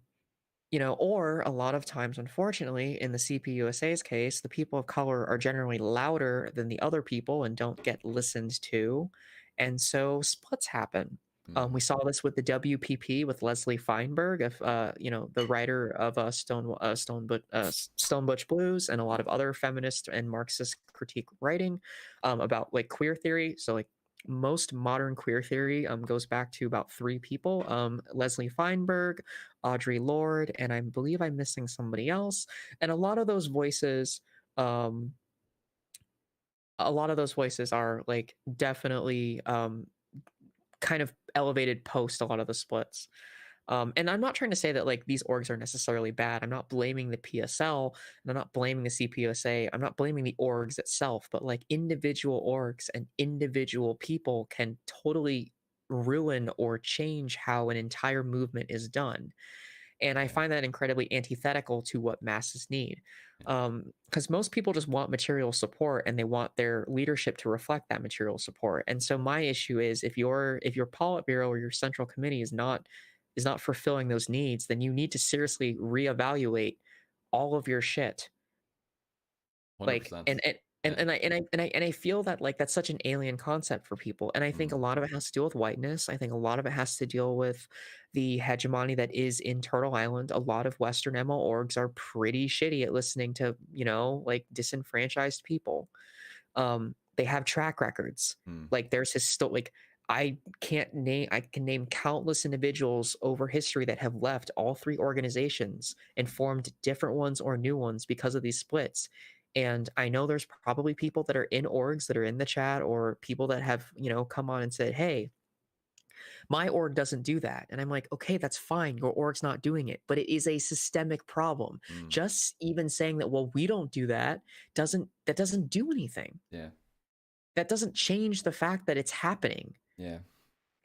Speaker 2: or a lot of times, unfortunately, in the CPUSA's case, the people of color are generally louder than the other people and don't get listened to. And so splits happen.
Speaker 1: Mm,
Speaker 2: We saw this with the WPP with Leslie Feinberg, of the writer of Stone Butch Blues, and a lot of other feminist and Marxist critique writing about like queer theory. So like most modern queer theory goes back to about three people: Leslie Feinberg, Audre Lorde, and I believe I'm missing somebody else. And um, a lot of those voices are like definitely kind of elevated post a lot of the splits. And I'm not trying to say that like these orgs are necessarily bad. I'm not blaming the PSL and I'm not blaming the CPUSA. I'm not blaming the orgs itself, but like individual orgs and individual people can totally ruin or change how an entire movement is done. And I
Speaker 1: Yeah.
Speaker 2: find that incredibly antithetical to what masses need.
Speaker 1: Yeah.
Speaker 2: Because most people just want material support and they want their leadership to reflect that material support. And so my issue is if your Politburo or your central committee is not fulfilling those needs, then you need to seriously reevaluate all of your shit. Like
Speaker 1: 100%.
Speaker 2: and
Speaker 1: Yeah.
Speaker 2: and I and I and I and I feel that like that's such an alien concept for people. And I think a
Speaker 1: Mm.
Speaker 2: lot of it has to deal with whiteness. I think a lot of it has to deal with the hegemony that is in Turtle Island. A lot of Western ML orgs are pretty shitty at listening to, like disenfranchised people. They have track records.
Speaker 1: Mm.
Speaker 2: Like like I can name countless individuals over history that have left all three organizations and formed different ones or new ones because of these splits. And I know there's probably people that are in orgs that are in the chat or people that have, come on and said, "Hey, my org doesn't do that." And I'm like, "Okay, that's fine. Your org's not doing it, but it is a systemic problem."
Speaker 1: Mm.
Speaker 2: Just even saying that, "Well, we don't do that," doesn't do anything.
Speaker 1: Yeah.
Speaker 2: That doesn't change the fact that it's happening.
Speaker 1: Yeah.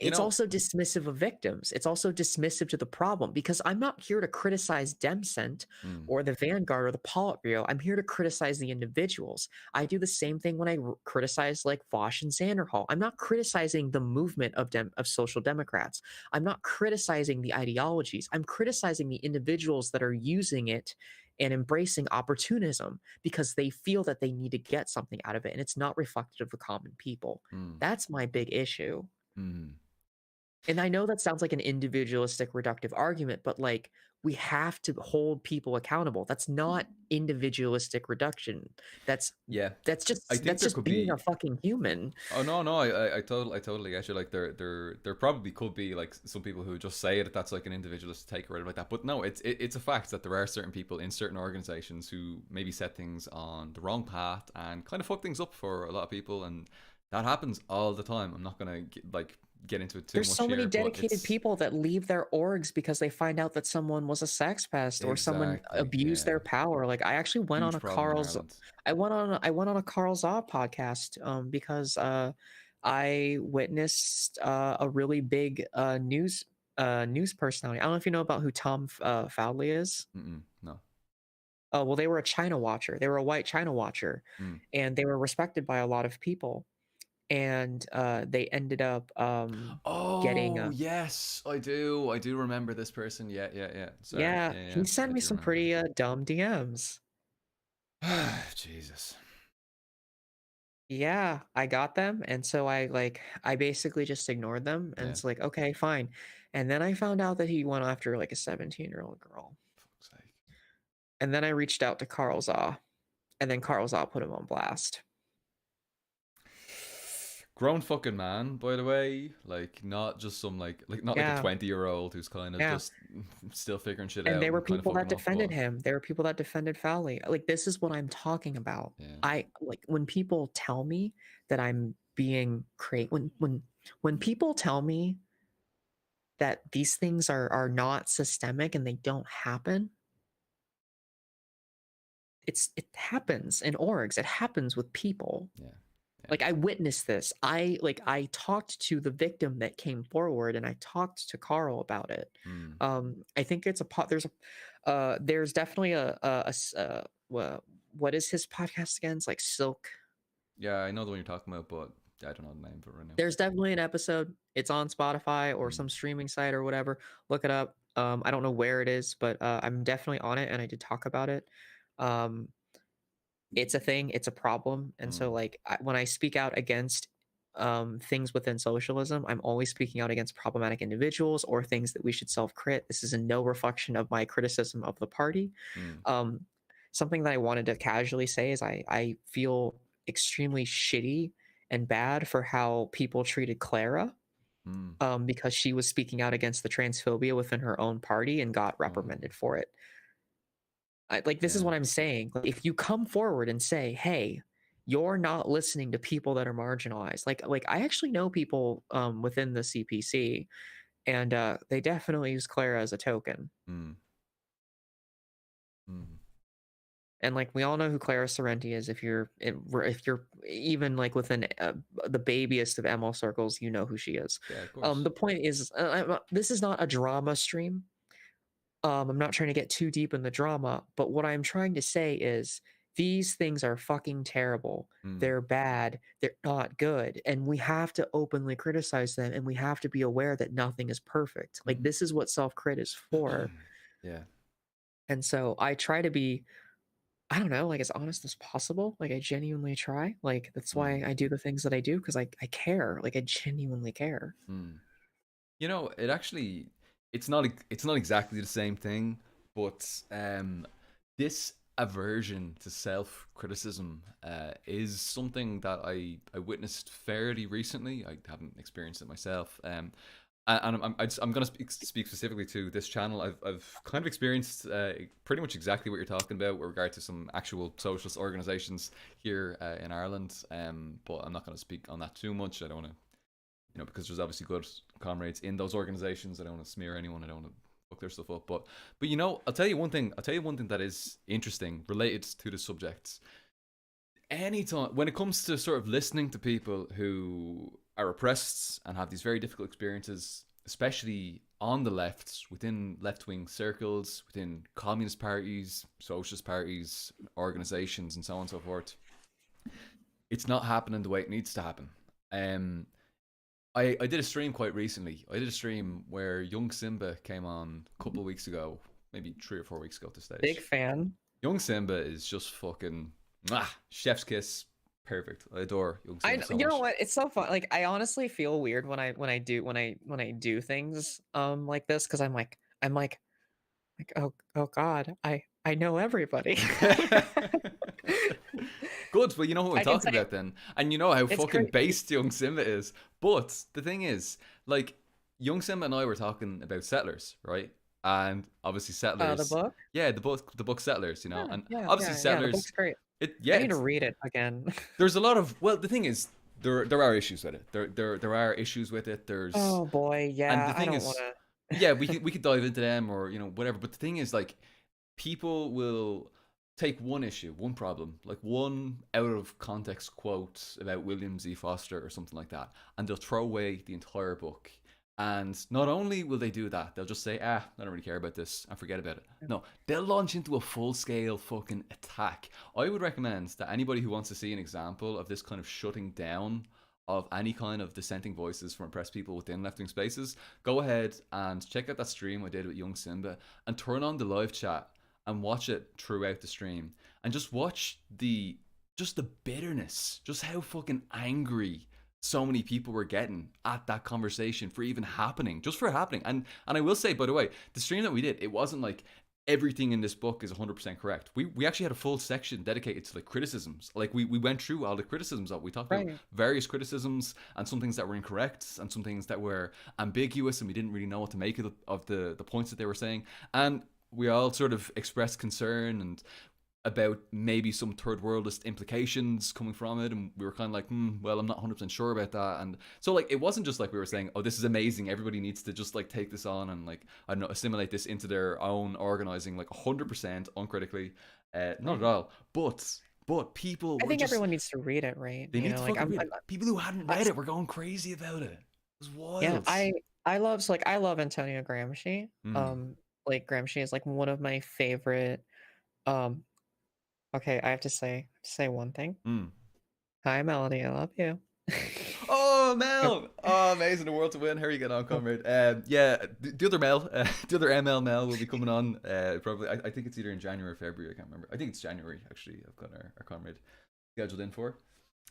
Speaker 1: You
Speaker 2: It's
Speaker 1: know.
Speaker 2: also dismissive of victims. It's also dismissive to the problem because I'm not here to criticize Demcent
Speaker 1: Mm.
Speaker 2: or the Vanguard or the Politburo. I'm here to criticize the individuals. I do the same thing when I criticize like Vosh and Sanderhall. I'm not criticizing the movement of social democrats. I'm not criticizing the ideologies. I'm criticizing the individuals that are using it and embracing opportunism because they feel that they need to get something out of it and it's not reflective of the common people.
Speaker 1: Mm.
Speaker 2: That's my big issue.
Speaker 1: Mm.
Speaker 2: And I know that sounds like an individualistic reductive argument, but like we have to hold people accountable. That's not individualistic reduction. That's
Speaker 1: Yeah.
Speaker 2: that's
Speaker 1: I
Speaker 2: just
Speaker 1: think
Speaker 2: that's
Speaker 1: there
Speaker 2: just
Speaker 1: could
Speaker 2: being a
Speaker 1: be.
Speaker 2: fucking human.
Speaker 1: Oh no, no, I totally get you. Like there probably could be like some people who just say that that's like an individualist take or whatever like that. But no, it's a fact that there are certain people in certain organizations who maybe set things on the wrong path and kind of fuck things up for a lot of people, and that happens all the time. I'm not gonna get into it too
Speaker 2: There's
Speaker 1: much
Speaker 2: so many
Speaker 1: here, but
Speaker 2: dedicated
Speaker 1: it's
Speaker 2: people that leave their orgs because they find out that someone was a sex pest or someone
Speaker 1: exactly,
Speaker 2: abused
Speaker 1: yeah,
Speaker 2: their power. Like I actually went on
Speaker 1: huge
Speaker 2: a
Speaker 1: problem in
Speaker 2: Carl's
Speaker 1: Ireland.
Speaker 2: I went on a Carl Zaw podcast because I witnessed a really big news personality. I don't know if you know about who Tom Fowley is.
Speaker 1: Mm-mm, no.
Speaker 2: Oh, well, they were a China watcher. They were a white China watcher,
Speaker 1: Mm.
Speaker 2: and they were respected by a lot of people. And they ended up getting
Speaker 1: Oh yes, I do remember this person. Yeah, yeah, yeah. Sorry,
Speaker 2: yeah,
Speaker 1: yeah, yeah.
Speaker 2: he sent
Speaker 1: I
Speaker 2: me
Speaker 1: do
Speaker 2: some
Speaker 1: remember.
Speaker 2: pretty dumb DMs.
Speaker 1: Jesus.
Speaker 2: Yeah, I got them, and so I basically just ignored them, and
Speaker 1: Yeah.
Speaker 2: it's like, okay, fine. And then I found out that he went after like a 17-year-old girl.
Speaker 1: Fuck's sake.
Speaker 2: And then I reached out to Carl Zaw, and then Carl Zaw put him on blast.
Speaker 1: Grown fucking man, by the way. Like not just some not like a
Speaker 2: Yeah,
Speaker 1: 20-year-old who's kind of
Speaker 2: yeah.
Speaker 1: just still figuring shit
Speaker 2: And
Speaker 1: out
Speaker 2: there were
Speaker 1: and kind of
Speaker 2: people
Speaker 1: fucking
Speaker 2: that
Speaker 1: him up,
Speaker 2: defended
Speaker 1: but
Speaker 2: him. There were people that defended Fowley. Like, this is what I'm talking about.
Speaker 1: yeah.
Speaker 2: I like when people tell me that I'm being create when people tell me that these things are not systemic and they don't happen, it happens in orgs. It happens with people.
Speaker 1: Yeah. Yeah.
Speaker 2: Like I witnessed this. I talked to the victim that came forward and I talked to Carl about it.
Speaker 1: Mm.
Speaker 2: I think it's a pot there's definitely what is his podcast again? It's like Silk.
Speaker 1: Yeah, I know the one you're talking about, but I don't know the name of it right now.
Speaker 2: There's definitely an episode. It's on Spotify or
Speaker 1: Mm.
Speaker 2: some streaming site or whatever. Look it up. I don't know where it is, but I'm definitely on it and I did talk about it. Um, it's a thing, it's a problem, and so
Speaker 1: Mm.
Speaker 2: like when I speak out against things within socialism, I'm always speaking out against problematic individuals or things that we should self-crit. This is a no reflection of my criticism of the party.
Speaker 1: Mm.
Speaker 2: um, Something that I wanted to casually say is I feel extremely shitty and bad for how people treated Clara,
Speaker 1: Mm.
Speaker 2: because she was speaking out against the transphobia within her own party and got
Speaker 1: Oh,
Speaker 2: reprimanded for it. Like, this is
Speaker 1: yeah.
Speaker 2: what I'm saying. Like, if you come forward and say, "Hey, you're not listening to people that are marginalized," like I actually know people within the CPC, and they definitely use Clara as a token.
Speaker 1: Mm. Mm.
Speaker 2: And like we all know who Clara Sorrenti is. If you're even like within the babiest of ML circles, you know who she is.
Speaker 1: Yeah, of course.
Speaker 2: The point is, this is not a drama stream. I'm not trying to get too deep in the drama, but what I'm trying to say is these things are fucking terrible.
Speaker 1: Mm.
Speaker 2: They're bad. They're not good. And we have to openly criticize them, and we have to be aware that nothing is perfect. Like,
Speaker 1: Mm.
Speaker 2: this is what self-crit is for.
Speaker 1: Yeah.
Speaker 2: And so I try to be, I don't know, like, as honest as possible. Like, I genuinely try. Like, that's
Speaker 1: Mm.
Speaker 2: why I do the things that I do, because I care. Like, I genuinely care.
Speaker 1: Mm. You know, it actually it's not exactly the same thing, but this aversion to self criticism is something that I witnessed fairly recently. I haven't experienced it myself. And I'm going to speak specifically to this channel. I've kind of experienced pretty much exactly what you're talking about with regard to some actual socialist organizations here in Ireland. But I'm not going to speak on that too much. I don't want to, because there's obviously good comrades in those organizations. I don't want to smear anyone. I don't want to fuck their stuff up. But I'll tell you one thing. I'll tell you one thing that is interesting related to the subject. Anytime when it comes to sort of listening to people who are oppressed and have these very difficult experiences, especially on the left, within left-wing circles, within communist parties, socialist parties, organizations, and so on and so forth, it's not happening the way it needs to happen. Um, I did a stream quite recently. I did a stream where young Simba came on a couple of weeks ago, maybe 3 or 4 weeks ago at this
Speaker 2: Big
Speaker 1: stage.
Speaker 2: fan.
Speaker 1: Young Simba is just fucking chef's kiss, perfect. I adore young Simba so
Speaker 2: You know
Speaker 1: much.
Speaker 2: what? It's so fun. Like, I honestly feel weird when I do things like this, because I'm like, oh God, I know everybody.
Speaker 1: Good, but you know who I'm
Speaker 2: I can
Speaker 1: talking
Speaker 2: say
Speaker 1: about then, and you know how
Speaker 2: it's
Speaker 1: fucking
Speaker 2: great.
Speaker 1: based young Simba is. But the thing is, like, young Simba and I were talking about Settlers, right? And obviously
Speaker 2: The
Speaker 1: Settlers,
Speaker 2: book.
Speaker 1: yeah, the book Settlers,
Speaker 2: Yeah,
Speaker 1: and
Speaker 2: yeah,
Speaker 1: obviously
Speaker 2: yeah, yeah. The
Speaker 1: Settlers,
Speaker 2: book's great.
Speaker 1: yeah,
Speaker 2: I need to
Speaker 1: it's
Speaker 2: read it again.
Speaker 1: there's a lot of, well, the thing is, there are issues with it. There are issues with it. There's
Speaker 2: Oh boy,
Speaker 1: and the
Speaker 2: yeah. I
Speaker 1: thing
Speaker 2: don't want
Speaker 1: is,
Speaker 2: to.
Speaker 1: yeah, we could dive into them or whatever. But the thing is, like, people will take one issue, one problem, like one out of context quote about William Z. Foster or something like that, and they'll throw away the entire book. And not only will they do that, they'll just say, I don't really care about this and forget about it. No, they'll launch into a full scale fucking attack. I would recommend that anybody who wants to see an example of this kind of shutting down of any kind of dissenting voices from oppressed people within left wing spaces, go ahead and check out that stream I did with Young Simba and turn on the live chat and watch it throughout the stream and just watch the bitterness, just how fucking angry so many people were getting at that conversation for even happening, just for happening. And I will say, by the way, the stream that we did, it wasn't like everything in this book is 100% correct. We actually had a full section dedicated to like criticisms. Like we went through all the criticisms of, we talked about
Speaker 2: Right.
Speaker 1: various criticisms and some things that were incorrect and some things that were ambiguous and we didn't really know what to make of the points that they were saying. And we all sort of expressed concern and about maybe some third worldist implications coming from it, and we were kind of like, well, I'm not 100% sure about that. And so, like, it wasn't just like we were saying, oh, this is amazing, everybody needs to just like take this on and, like, I don't know, assimilate this into their own organizing, like 100% uncritically. Not at
Speaker 2: Right.
Speaker 1: all. But people
Speaker 2: I
Speaker 1: were
Speaker 2: think
Speaker 1: just,
Speaker 2: everyone needs to read it, right?
Speaker 1: they need to
Speaker 2: Like
Speaker 1: fucking read it. People who hadn't
Speaker 2: I,
Speaker 1: read it were going crazy about it. It was
Speaker 2: yeah,
Speaker 1: wild.
Speaker 2: I love Antonio Gramsci.
Speaker 1: Mm.
Speaker 2: Like, Gramsci is like one of my favorite. Um, okay, I have to say one thing.
Speaker 1: Mm.
Speaker 2: Hi, Melody, I love you.
Speaker 1: Oh,
Speaker 2: Oh,
Speaker 1: Mel! Oh, amazing! The world to win. How are you getting on,
Speaker 2: oh,
Speaker 1: comrade? Yeah, the other Mel, the other ML Mel will be coming on. Probably. I think it's either in January or February. I can't remember. I think it's January. Actually, I've got our comrade scheduled in for.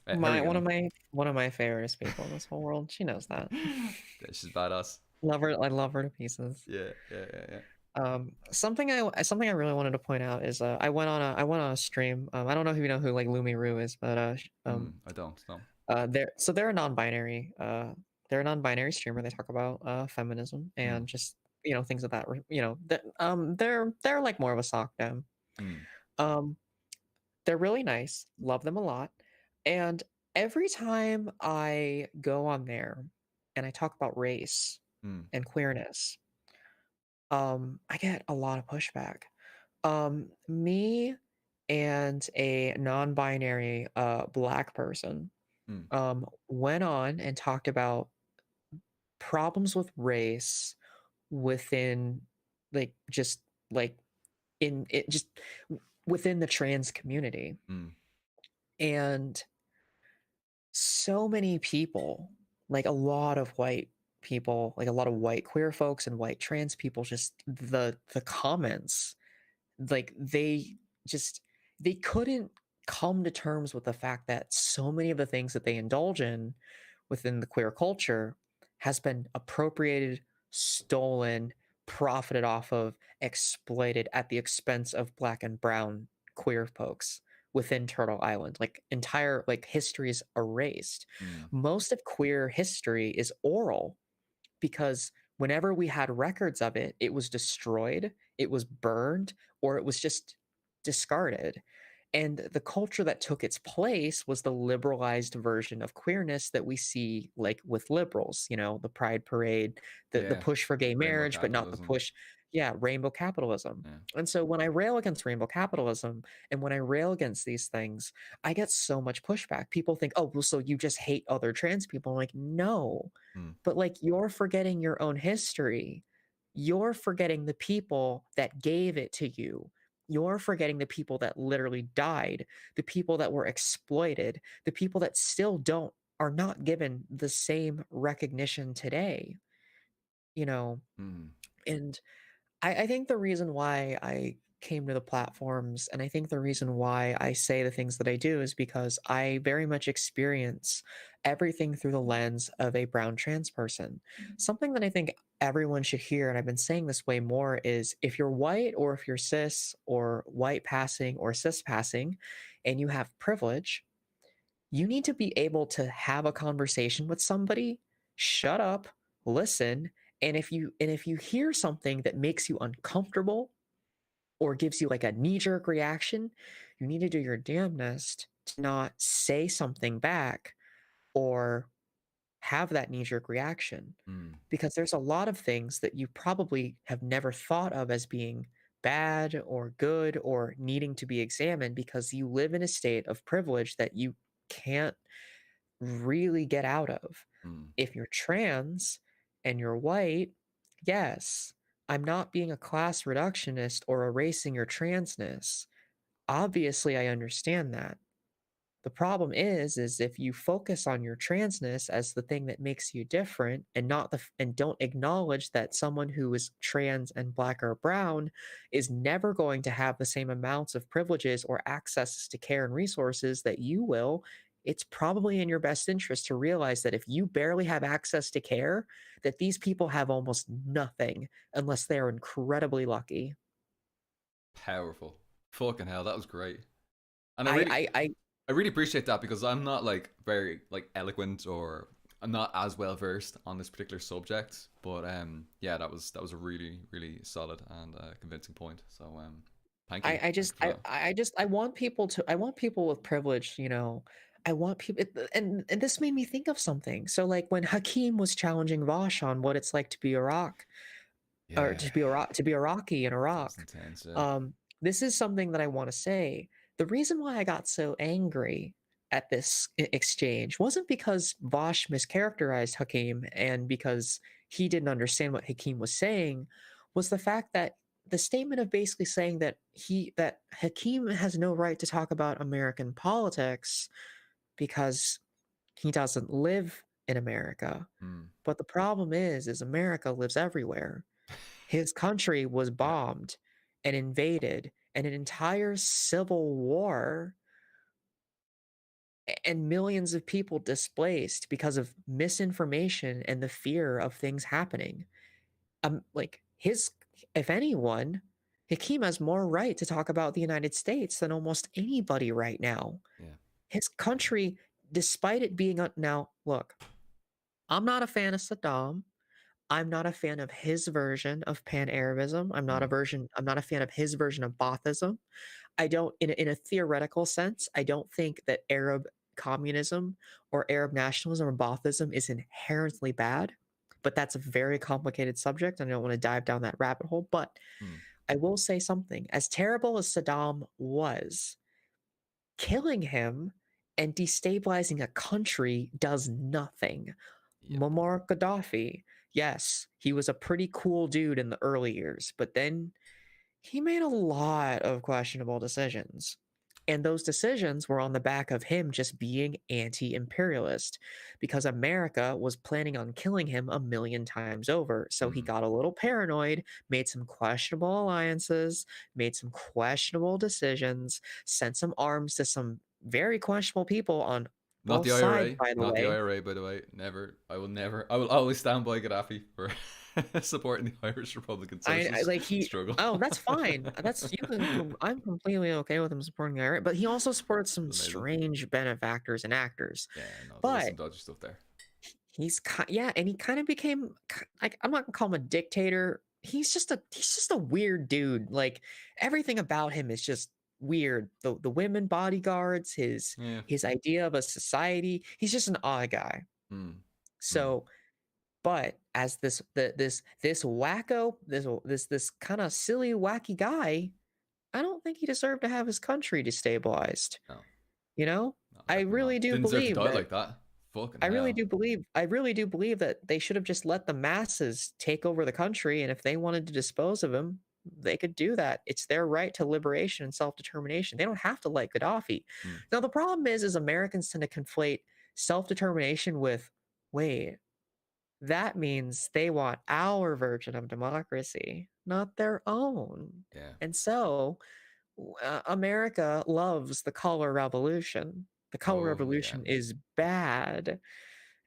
Speaker 1: How are you
Speaker 2: my
Speaker 1: getting on?
Speaker 2: one of my favorite people in this whole world. She knows that.
Speaker 1: Yeah, she's badass.
Speaker 2: Love her. I love her to pieces.
Speaker 1: Yeah, yeah, yeah, yeah.
Speaker 2: Something I really wanted to point out is I went on a stream. I don't know if you know who like Lumi Roo is, but
Speaker 1: I don't know.
Speaker 2: They're a non-binary. They're a non-binary streamer. They talk about feminism
Speaker 1: Mm,
Speaker 2: and just things of that. They're like more of a sock dem.
Speaker 1: mm,
Speaker 2: Um, they're really nice. Love them a lot. And every time I go on there and I talk about race
Speaker 1: mm,
Speaker 2: and queerness, I get a lot of pushback. Me and a non-binary black person
Speaker 1: mm,
Speaker 2: went on and talked about problems with race within just like in it just within the trans community.
Speaker 1: mm,
Speaker 2: And so many people, like a lot of white people, like a lot of white queer folks and white trans people, just the comments, like just they couldn't come to terms with the fact that so many of the things that they indulge in within the queer culture has been appropriated, stolen, profited off of, exploited at the expense of black and brown queer folks within Turtle Island. Like entire like history is erased.
Speaker 1: mm.
Speaker 2: Most of queer history is oral because whenever we had records of it, it was destroyed, it was burned, or it was just discarded. And the culture that took its place was the liberalized version of queerness that we see like with liberals, the pride parade, the
Speaker 1: Yeah.
Speaker 2: push for gay
Speaker 1: Rainbow
Speaker 2: marriage, but not the
Speaker 1: capitalism.
Speaker 2: push, yeah, rainbow capitalism.
Speaker 1: Yeah.
Speaker 2: And so when I rail against rainbow capitalism and when I rail against these things, I get so much pushback. People think, oh, well, so you just hate other trans people. I'm like, no,
Speaker 1: Mm,
Speaker 2: but like you're forgetting your own history. You're forgetting the people that gave it to you. You're forgetting the people that literally died, the people that were exploited, the people that still don't are not given the same recognition today, you know.
Speaker 1: mm,
Speaker 2: And I think the reason why I came to the platforms and I think the reason why I say the things that I do is because I very much experience everything through the lens of a brown trans person. Something that I think everyone should hear, and I've been saying this way more, is if you're white or if you're cis or white passing or cis passing and you have privilege, you need to be able to have a conversation with somebody, shut up, listen, and if you hear something that makes you uncomfortable or gives you like a knee-jerk reaction, you need to do your damnedest to not say something back or have that knee-jerk reaction.
Speaker 1: mm,
Speaker 2: Because there's a lot of things that you probably have never thought of as being bad or good or needing to be examined because you live in a state of privilege that you can't really get out of.
Speaker 1: mm,
Speaker 2: If you're trans and you're white, yes, I'm not being a class reductionist or erasing your transness. Obviously, I understand that. The problem is if you focus on your transness as the thing that makes you different and not and don't acknowledge that someone who is trans and black or brown is never going to have the same amounts of privileges or access to care and resources that you will, it's probably in your best interest to realize that if you barely have access to care, that these people have almost nothing unless they are incredibly lucky.
Speaker 1: powerful. Fucking hell, that was great. And
Speaker 2: I I I
Speaker 1: I really appreciate that because I'm not like very like eloquent or I'm not as well versed on this particular subject. But yeah, that was a really really solid and convincing point. So thank you for that.
Speaker 2: I want people to I want people with privilege, I want people and this made me think of something. So like when Hakeem was challenging Vosh on what it's like to be Iraq or
Speaker 1: Yeah,
Speaker 2: to be Iraqi in
Speaker 1: that was
Speaker 2: Iraq.
Speaker 1: intense. Yeah.
Speaker 2: This is something that I want to say. The reason why I got so angry at this exchange wasn't because Vosh mischaracterized Hakeem and because he didn't understand what Hakeem was saying, was the fact that the statement of basically saying that Hakeem has no right to talk about American politics because he doesn't live in America.
Speaker 1: Mm.
Speaker 2: But the problem is America lives everywhere. His country was
Speaker 1: Yeah.
Speaker 2: bombed and invaded, and an entire civil war and millions of people displaced because of misinformation and the fear of things happening. Like his, if anyone, Hakeem has more right to talk about the United States than almost anybody right now.
Speaker 1: Yeah.
Speaker 2: His country despite it being now look, I'm not a fan of Saddam. I'm not a fan of his version of pan-Arabism.
Speaker 1: Mm,
Speaker 2: I'm not a fan of his version of Baathism. I don't in a theoretical sense, I don't think that Arab communism or Arab nationalism or Baathism is inherently bad, but that's a very complicated subject, and I don't want to dive down that rabbit hole. But
Speaker 1: mm,
Speaker 2: I will say something. As terrible as Saddam was, killing him and destabilizing a country does nothing.
Speaker 1: yep.
Speaker 2: Muammar Gaddafi, yes, he was a pretty cool dude in the early years, but then he made a lot of questionable decisions. And those decisions were on the back of him just being anti imperialist because America was planning on killing him a million times over. So he
Speaker 1: Mm.
Speaker 2: got a little paranoid, made some questionable alliances, made some questionable decisions, sent some arms to some very questionable people on
Speaker 1: Not
Speaker 2: both
Speaker 1: the
Speaker 2: sides,
Speaker 1: IRA.
Speaker 2: by the
Speaker 1: Not the
Speaker 2: way.
Speaker 1: IRA, by the way. Never. I will never. I will always stand by Gaddafi for supporting the Irish Republican
Speaker 2: I
Speaker 1: Socialist
Speaker 2: like he
Speaker 1: struggle.
Speaker 2: oh, that's fine. That's you can I'm completely okay with him supporting the IRA, but he also supports some
Speaker 1: Amazing.
Speaker 2: strange benefactors and actors.
Speaker 1: Yeah, no, there was some
Speaker 2: But
Speaker 1: dodgy stuff there.
Speaker 2: yeah, and he kind of became like I'm not gonna call him a dictator. He's just a weird dude. Like everything about him is just weird. The women bodyguards,
Speaker 1: Yeah.
Speaker 2: his idea of a society. He's just an odd guy.
Speaker 1: Mm, mm,
Speaker 2: So but as this wacko, this kind of silly wacky guy, I don't think he deserved to have his country destabilized.
Speaker 1: no,
Speaker 2: You know,
Speaker 1: no,
Speaker 2: I
Speaker 1: definitely
Speaker 2: really
Speaker 1: not.
Speaker 2: do
Speaker 1: Didn't deserve to
Speaker 2: believe
Speaker 1: die
Speaker 2: that.
Speaker 1: like that. Fucking
Speaker 2: I
Speaker 1: hell.
Speaker 2: really do believe that they should have just let the masses take over the country, and if they wanted to dispose of him, they could do that. It's their right to liberation and self determination. They don't have to like Gaddafi.
Speaker 1: Mm,
Speaker 2: Now the problem is Americans tend to conflate self determination with wait. That means they want our version of democracy, not their own.
Speaker 1: yeah.
Speaker 2: And so, America loves the color revolution. The color
Speaker 1: Oh yeah.
Speaker 2: revolution is bad.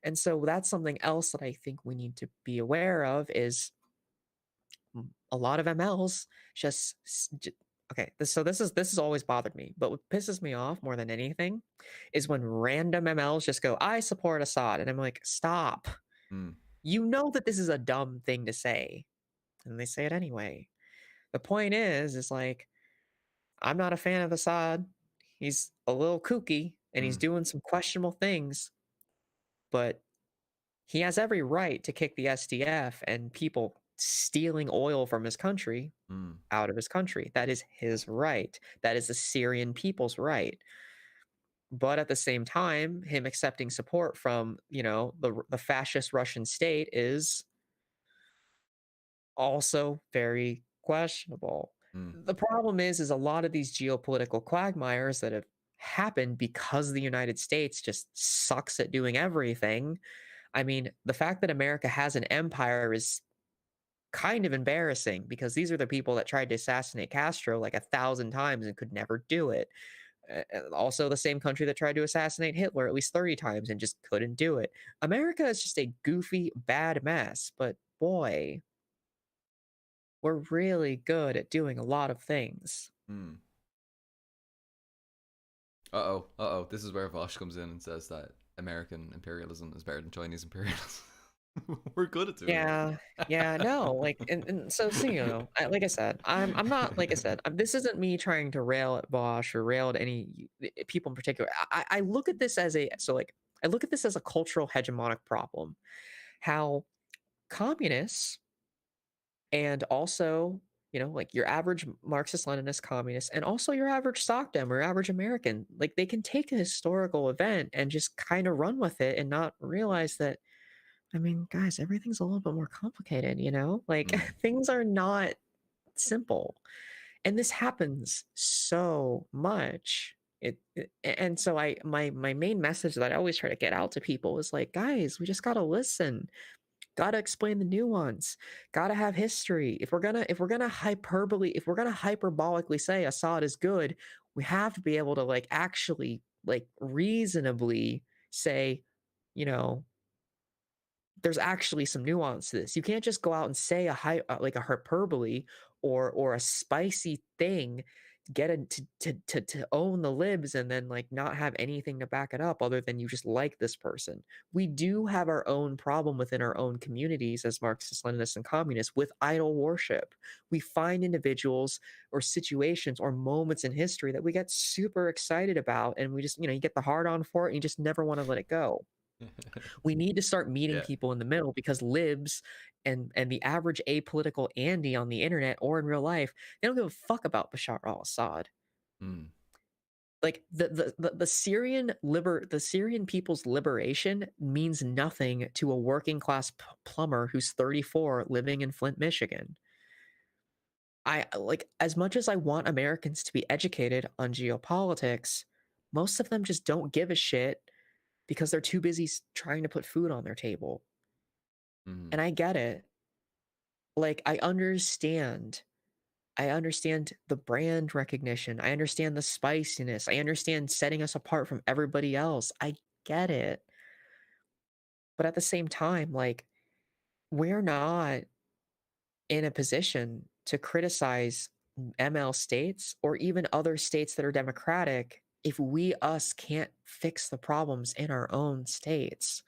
Speaker 2: And so that's something else that I think we need to be aware of is a lot of MLs just okay, this has always bothered me, but what pisses me off more than anything is when random MLs just go, "I support Assad." And I'm like, "Stop.
Speaker 1: Mm,
Speaker 2: You know that this is a dumb thing to say." And they say it anyway. The point is like, I'm not a fan of Assad. He's a little kooky and he's
Speaker 1: mm,
Speaker 2: doing some questionable things, but he has every right to kick the SDF and people stealing oil from his country
Speaker 1: mm,
Speaker 2: out of his country. That is his right. That is the Syrian people's right. But at the same time, him accepting support from, the fascist Russian state is also very questionable.
Speaker 1: mm,
Speaker 2: The problem is a lot of these geopolitical quagmires that have happened because the United States just sucks at doing everything. I mean, the fact that America has an empire is kind of embarrassing because these are the people that tried to assassinate Castro like 1,000 times and could never do it. Also, the same country that tried to assassinate Hitler at least 30 times and just couldn't do it. America is just a goofy, bad mess, but boy, we're really good at doing a lot of things.
Speaker 1: mm. Uh-oh. Uh-oh. This is where Vosh comes in and says that American imperialism is better than Chinese imperialism. We're good at doing
Speaker 2: Yeah, yeah, no, like, and so like I said, I'm not like I
Speaker 1: that.
Speaker 2: said, this isn't me trying to rail at Bosch or rail at any people in particular. I look at this as I look at this as a cultural hegemonic problem. How communists and also, like your average Marxist Leninist communist and also your average stock dem or average American, like they can take a historical event and just kind of run with it and not realize that I mean, guys, everything's a little bit more complicated, you know? Like
Speaker 1: Mm,
Speaker 2: things are not simple. And this happens so much. And so my main message that I always try to get out to people is like, guys, we just got to listen. Got to explain the nuance. Got to have history. If we're going to hyperbolically say Assad is good, we have to be able to like actually like reasonably say, you know, there's actually some nuance to this. You can't just go out and say like a hyperbole or a spicy thing get a to own the libs and then like not have anything to back it up other than you just like this person. We do have our own problem within our own communities as Marxists, Leninists, and communists with idol worship. We find individuals or situations or moments in history that we get super excited about, and we just, you get the hard on for it and you just never want to let it go. We need to start meeting
Speaker 1: Yeah.
Speaker 2: people in the middle because libs and the average apolitical Andy on the internet or in real life, they don't give a fuck about Bashar al-Assad.
Speaker 1: Mm.
Speaker 2: Like the Syrian people's liberation means nothing to a working class plumber who's 34 living in Flint, Michigan. I like as much as I want Americans to be educated on geopolitics, most of them just don't give a shit because they're too busy trying to put food on their table.
Speaker 1: Mm.
Speaker 2: And I get it. Like I understand the brand recognition. I understand the spiciness. I understand setting us apart from everybody else. I get it. But at the same time, like, we're not in a position to criticize ML states or even other states that are democratic if us can't fix the problems in our own states.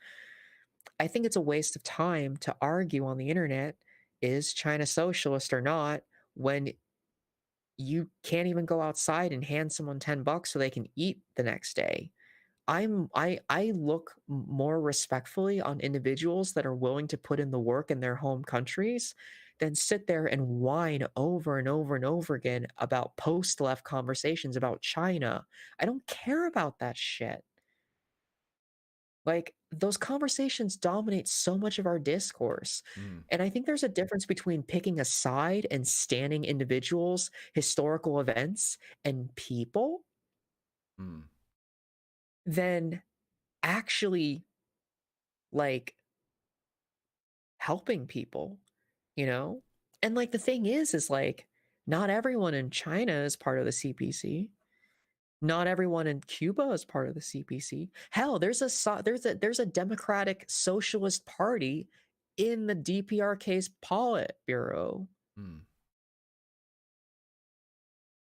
Speaker 2: I think it's a waste of time to argue on the internet, is China socialist or not, when you can't even go outside and hand someone $10 so they can eat the next day. I look more respectfully on individuals that are willing to put in the work in their home countries than sit there and whine over and over and over again about post-left conversations about China. I don't care about that shit. Like, those conversations dominate so much of our discourse.
Speaker 1: Mm.
Speaker 2: And I think there's a difference between picking a side and standing individuals, historical events, and people
Speaker 1: Mm.
Speaker 2: than actually like helping people, you know? And like the thing is like not everyone in China is part of the CPC. Not everyone in Cuba is part of the CPC. Hell, there's a Democratic Socialist Party in the DPRK's Politburo.
Speaker 1: Mm.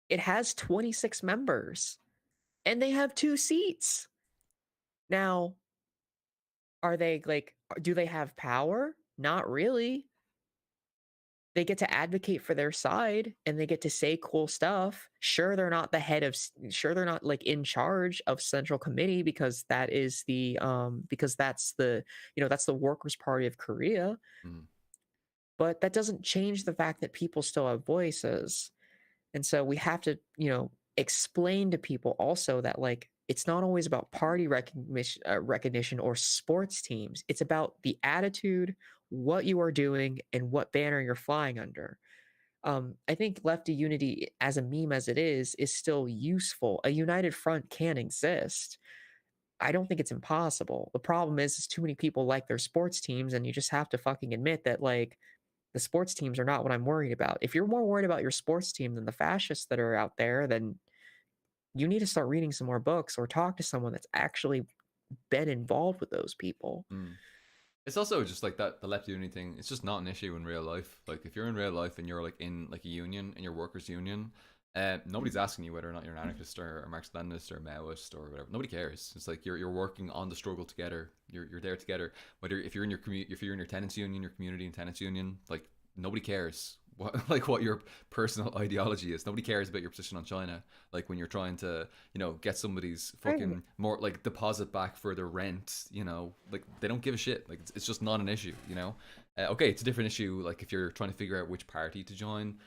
Speaker 2: It has 26 members and they have 2 seats. Now, are they like do they have power? Not really. They get to advocate for their side and they get to say cool stuff. Sure, they're not the head of sure they're not like in charge of central committee because that is the because that's the that's the Workers' Party of Korea,
Speaker 1: Mm.
Speaker 2: but that doesn't change the fact that people still have voices. And so we have to, explain to people also that like it's not always about party recognition or sports teams. It's about the attitude, what you are doing, and what banner you're flying under. I think lefty unity, as a meme as it is still useful. A united front can exist. I don't think it's impossible. The problem is too many people like their sports teams, and you just have to fucking admit that like the sports teams are not what I'm worried about. If you're more worried about your sports team than the fascists that are out there, then you need to start reading some more books or talk to someone that's actually been involved with those people.
Speaker 1: Mm. It's also just like that the left union thing. It's just not an issue in real life. Like if you're in real life and you're like in like a union, in your workers' union, nobody's asking you whether or not you're an anarchist or a Marxist Leninist or a Maoist or whatever. Nobody cares. It's like you're working on the struggle together. You're there together. Whether if you're in your if you're in your tenants union, your community and tenants union, like nobody cares what your personal ideology is. Nobody cares about your position on China. Like when you're trying to get somebody's
Speaker 2: Right.
Speaker 1: fucking more like deposit back for their rent. Like they don't give a shit. Like it's just not an issue. Okay, it's a different issue. Like if you're trying to figure out which party to join,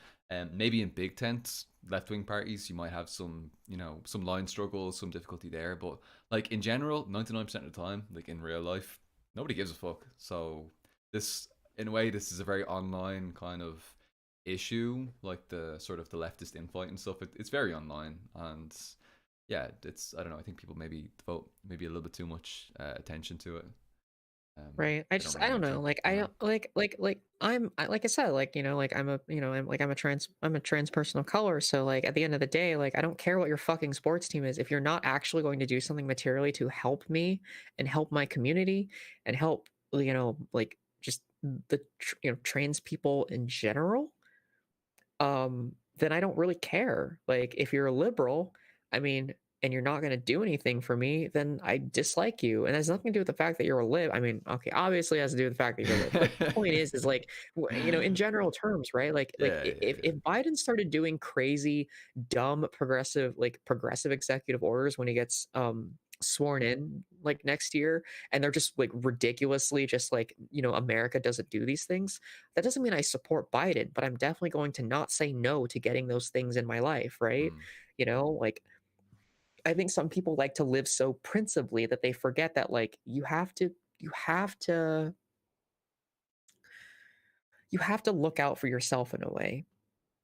Speaker 1: maybe in big tents, left wing parties, you might have some some line struggles, some difficulty there. But like in general, 99% of the time, like in real life, nobody gives a fuck. So this, in a way, this is a very online kind of issue, like the sort of the leftist infight and stuff. It's very online, and yeah, it's I don't know. I think people maybe devote maybe a little bit too much attention to it.
Speaker 2: Right. I
Speaker 1: They don't
Speaker 2: just
Speaker 1: really
Speaker 2: I don't
Speaker 1: need
Speaker 2: know.
Speaker 1: to,
Speaker 2: Like
Speaker 1: you
Speaker 2: I
Speaker 1: know.
Speaker 2: don't like like I said, like, like I'm a trans person of color. So like at the end of the day, like I don't care what your fucking sports team is. If you're not actually going to do something materially to help me and help my community and help, like just the trans people in general, then I don't really care. Like, if you're a liberal, I mean, and you're not gonna do anything for me, then I dislike you, and it has nothing to do with the fact that you're a lib. I mean, okay, obviously it has to do with the fact that you're a lib, but the point is like, in general terms, right? Like
Speaker 1: Yeah, yeah,
Speaker 2: if
Speaker 1: yeah.
Speaker 2: Biden started doing crazy, dumb, progressive executive orders when he gets sworn in like next year, and they're just like ridiculously just like America doesn't do these things, that doesn't mean I support Biden, but I'm definitely going to not say no to getting those things in my life, right?
Speaker 1: Mm,
Speaker 2: Like I think some people like to live so principally that they forget that like you have to you have to look out for yourself in a way.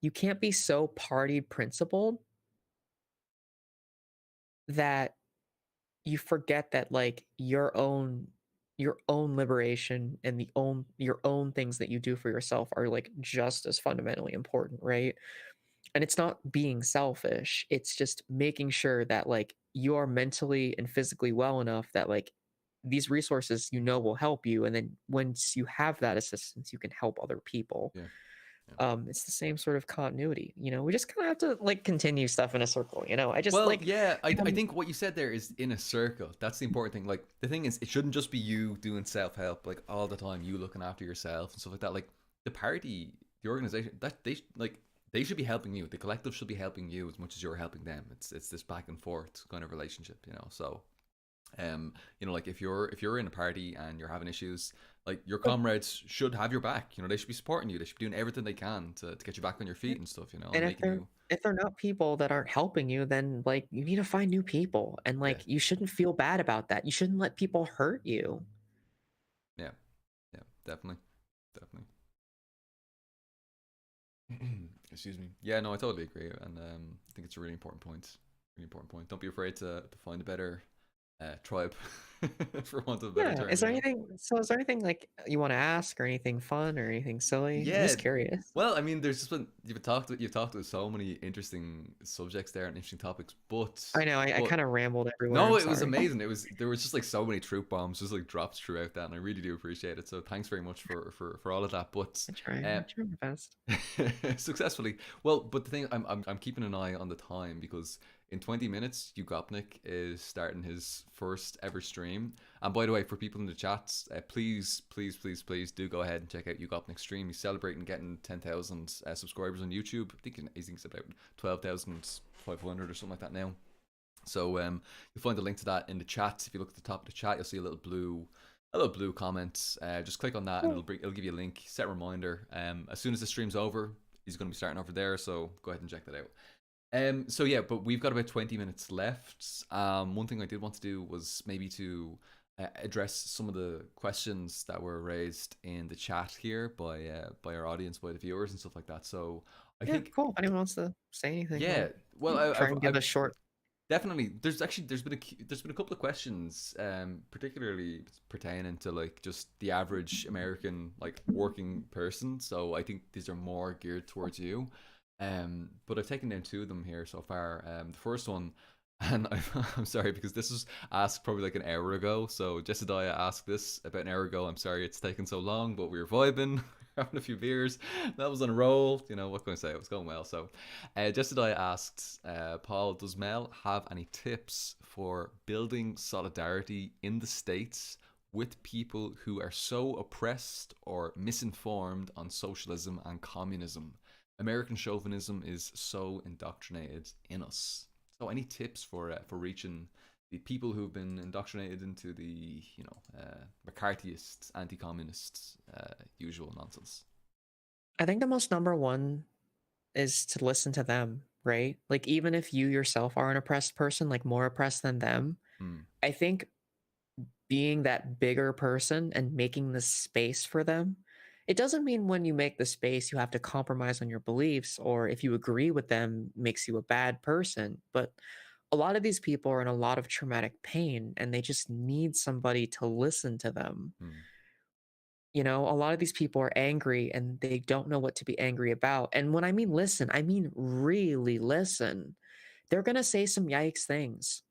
Speaker 2: You can't be so party principled that you forget that like your own liberation and your own things that you do for yourself are like just as fundamentally important, right? And it's not being selfish, it's just making sure that like you are mentally and physically well enough that like these resources will help you, and then once you have that assistance you can help other people.
Speaker 1: yeah, yeah.
Speaker 2: It's the same sort of continuity, we just kind of have to like continue stuff in a circle, I just
Speaker 1: Well,
Speaker 2: like
Speaker 1: yeah, I think what you said there is in a circle. That's the important thing. Like the thing is, it shouldn't just be you doing self help like all the time, you looking after yourself and stuff like that. Like the party, the organization, that they should be helping you. The collective should be helping you as much as you're helping them. It's this back and forth kind of relationship, you know. So like if you're in a party and you're having issues, like your comrades should have your back. They should be supporting you. They should be doing everything they can to get you back on your feet and stuff, and
Speaker 2: And
Speaker 1: making you.
Speaker 2: if they're not people that aren't helping you, then like you need to find new people. And
Speaker 1: Yeah,
Speaker 2: like you shouldn't feel bad about that. You shouldn't let people hurt you.
Speaker 1: yeah, yeah, definitely, definitely. Excuse me. Yeah, no, I totally agree, and I think it's a really important point. Really important point. Don't be afraid to find a better tribe, for want of a better
Speaker 2: Yeah.
Speaker 1: term. You know.
Speaker 2: Is there anything like you want to ask or anything fun or anything silly? I'm
Speaker 1: Yeah.
Speaker 2: just curious.
Speaker 1: Well, I mean, there's just been you've talked with so many interesting subjects there and interesting topics, but
Speaker 2: I know I
Speaker 1: but
Speaker 2: kind of rambled everywhere.
Speaker 1: no,
Speaker 2: I'm
Speaker 1: it was
Speaker 2: sorry.
Speaker 1: amazing. There was just like so many truth bombs just like dropped throughout that, and I really do appreciate it. So thanks very much for all of that. But uh,
Speaker 2: I try my best.
Speaker 1: successfully. Well, but the thing, I'm keeping an eye on the time because in 20 minutes, Ugopnik is starting his first ever stream. And by the way, for people in the chats, please, please, please, please do go ahead and check out Ugopnik's stream. He's celebrating getting 10,000 subscribers on YouTube. I think it's about 12,500 or something like that now. So you'll find the link to that in the chat. If you look at the top of the chat, you'll see a little blue comment. Just click on that, and it'll give you a link. Set a reminder. As soon as the stream's over, he's going to be starting over there. So go ahead and check that out. So yeah, but we've got about 20 minutes left. One thing I did want to do was maybe to address some of the questions that were raised in the chat here by our audience, by the viewers and stuff like that. So I
Speaker 2: Yeah,
Speaker 1: think
Speaker 2: cool. If anyone wants to say anything,
Speaker 1: yeah.
Speaker 2: I'll
Speaker 1: Well,
Speaker 2: try and give a
Speaker 1: I've
Speaker 2: short.
Speaker 1: definitely there's been a couple of questions, particularly pertaining to like just the average American like working person. So I think these are more geared towards you. But I've taken down two of them here so far. The first one, and I'm sorry because this was asked probably like an hour ago. So Jessidiah asked this about an hour ago. I'm sorry it's taken so long, but we were vibing, having a few beers. That was on a roll. What can I say? It was going well. So Jessidiah asked, Paul, does Mel have any tips for building solidarity in the States with people who are so oppressed or misinformed on socialism and communism? American chauvinism is so indoctrinated in us. So, any tips for reaching the people who've been indoctrinated into the McCarthyist, anti-communist, usual nonsense?
Speaker 2: I think the most number one is to listen to them, right? Like even if you yourself are an oppressed person, like more oppressed than them,
Speaker 1: Hmm.
Speaker 2: I think being that bigger person and making the space for them. It doesn't mean when you make the space you have to compromise on your beliefs, or if you agree with them makes you a bad person. But a lot of these people are in a lot of traumatic pain and they just need somebody to listen to them.
Speaker 1: Hmm.
Speaker 2: A lot of these people are angry and they don't know what to be angry about. And when I mean listen, I mean really listen. They're going to say some yikes things.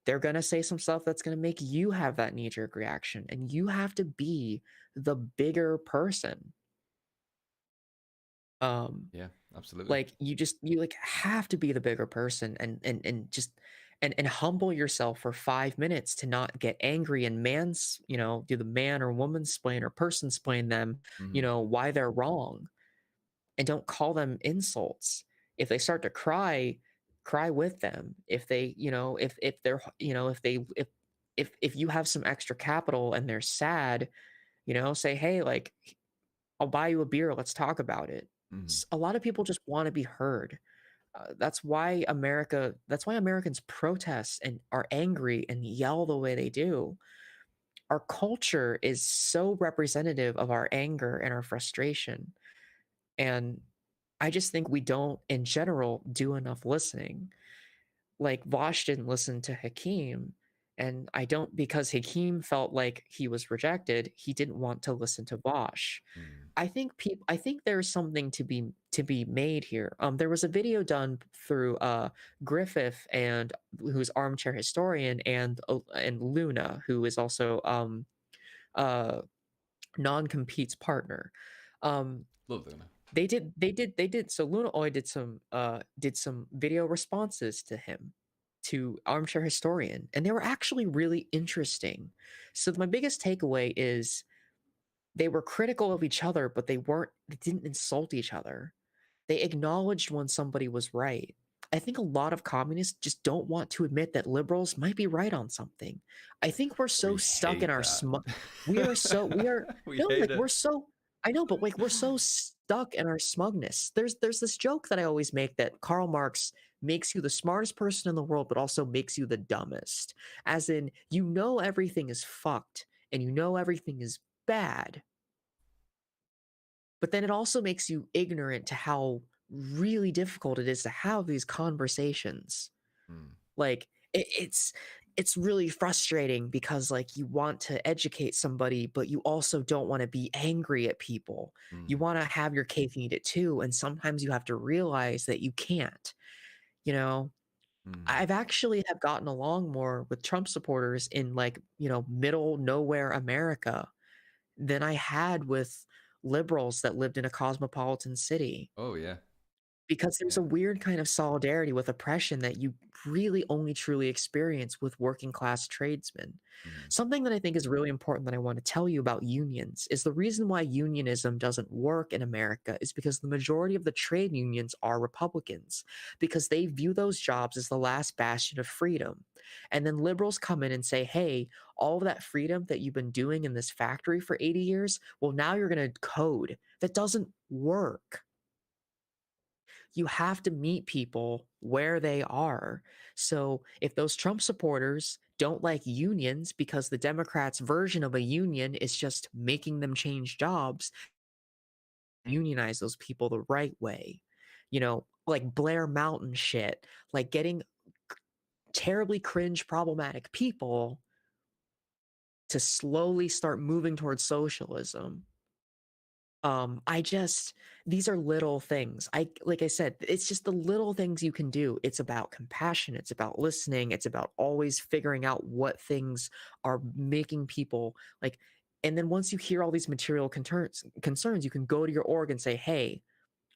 Speaker 2: They're going to say some stuff that's going to make you have that knee jerk reaction. And you have to be the bigger person. Um,
Speaker 1: Yeah, Absolutely.
Speaker 2: Like you like have to be the bigger person and just and humble yourself for 5 minutes to not get angry and do the man or woman splain or person splain them,
Speaker 1: Hmm.
Speaker 2: why they're wrong, and don't call them insults. If they start to cry, cry with them. If they, if they're, if they if you have some extra capital and they're sad, say, hey, like, I'll buy you a beer. Let's talk about it.
Speaker 1: Hmm.
Speaker 2: A lot of people just want to be heard. That's why Americans protest and are angry and yell the way they do. Our culture is so representative of our anger and our frustration. And I just think we don't, in general, do enough listening. Like Vosh didn't listen to Hakeem. And I don't, because Hakeem felt like he was rejected, he didn't want to listen to Vosh.
Speaker 1: Hmm.
Speaker 2: I think there's something to be made here. There was a video done through Griffith, and who's armchair historian, and Luna, who is also uh non-compete's partner. Um,
Speaker 1: Love Luna.
Speaker 2: so Luna Oy did some video responses to him, to armchair historian, and they were actually really interesting. So my biggest takeaway is they were critical of each other, but they didn't insult each other. They acknowledged when somebody was right. I think a lot of communists just don't want to admit that liberals might be right on something. I think we're so
Speaker 1: We
Speaker 2: stuck in
Speaker 1: hate
Speaker 2: our
Speaker 1: that.
Speaker 2: we are
Speaker 1: We
Speaker 2: no,
Speaker 1: hate
Speaker 2: like
Speaker 1: it.
Speaker 2: we're so I know, but like we're so stuck in our smugness. There's this joke that I always make that Karl Marx makes you the smartest person in the world, but also makes you the dumbest. As in, everything is fucked and everything is bad, but then it also makes you ignorant to how really difficult it is to have these conversations.
Speaker 1: Mm,
Speaker 2: Like it's really frustrating because like you want to educate somebody, but you also don't want to be angry at people. You
Speaker 1: mm,
Speaker 2: want to have your cake and eat it too, and sometimes you have to realize that you can't. You know,
Speaker 1: mm.
Speaker 2: I've actually have gotten along more with Trump supporters in like, middle nowhere America than I had with liberals that lived in a cosmopolitan city,
Speaker 1: Oh yeah.
Speaker 2: because there's
Speaker 1: Yeah.
Speaker 2: a weird kind of solidarity with oppression that you really only truly experience with working class tradesmen.
Speaker 1: Mm,
Speaker 2: Something that I think is really important that I want to tell you about unions is the reason why unionism doesn't work in America is because the majority of the trade unions are Republicans, because they view those jobs as the last bastion of freedom. And then liberals come in and say, hey, all of that freedom that you've been doing in this factory for 80 years, well, now you're going to code. That doesn't work. You have to meet people where they are. So if those Trump supporters don't like unions because the Democrats' version of a union is just making them change jobs, unionize those people the right way. Like Blair Mountain shit, like getting terribly cringe problematic people to slowly start moving towards socialism. I just These are little things. Like I said, it's just the little things you can do. It's about compassion, it's about listening, it's about always figuring out what things are making people like, and then once you hear all these material concerns, you can go to your org and say, "Hey,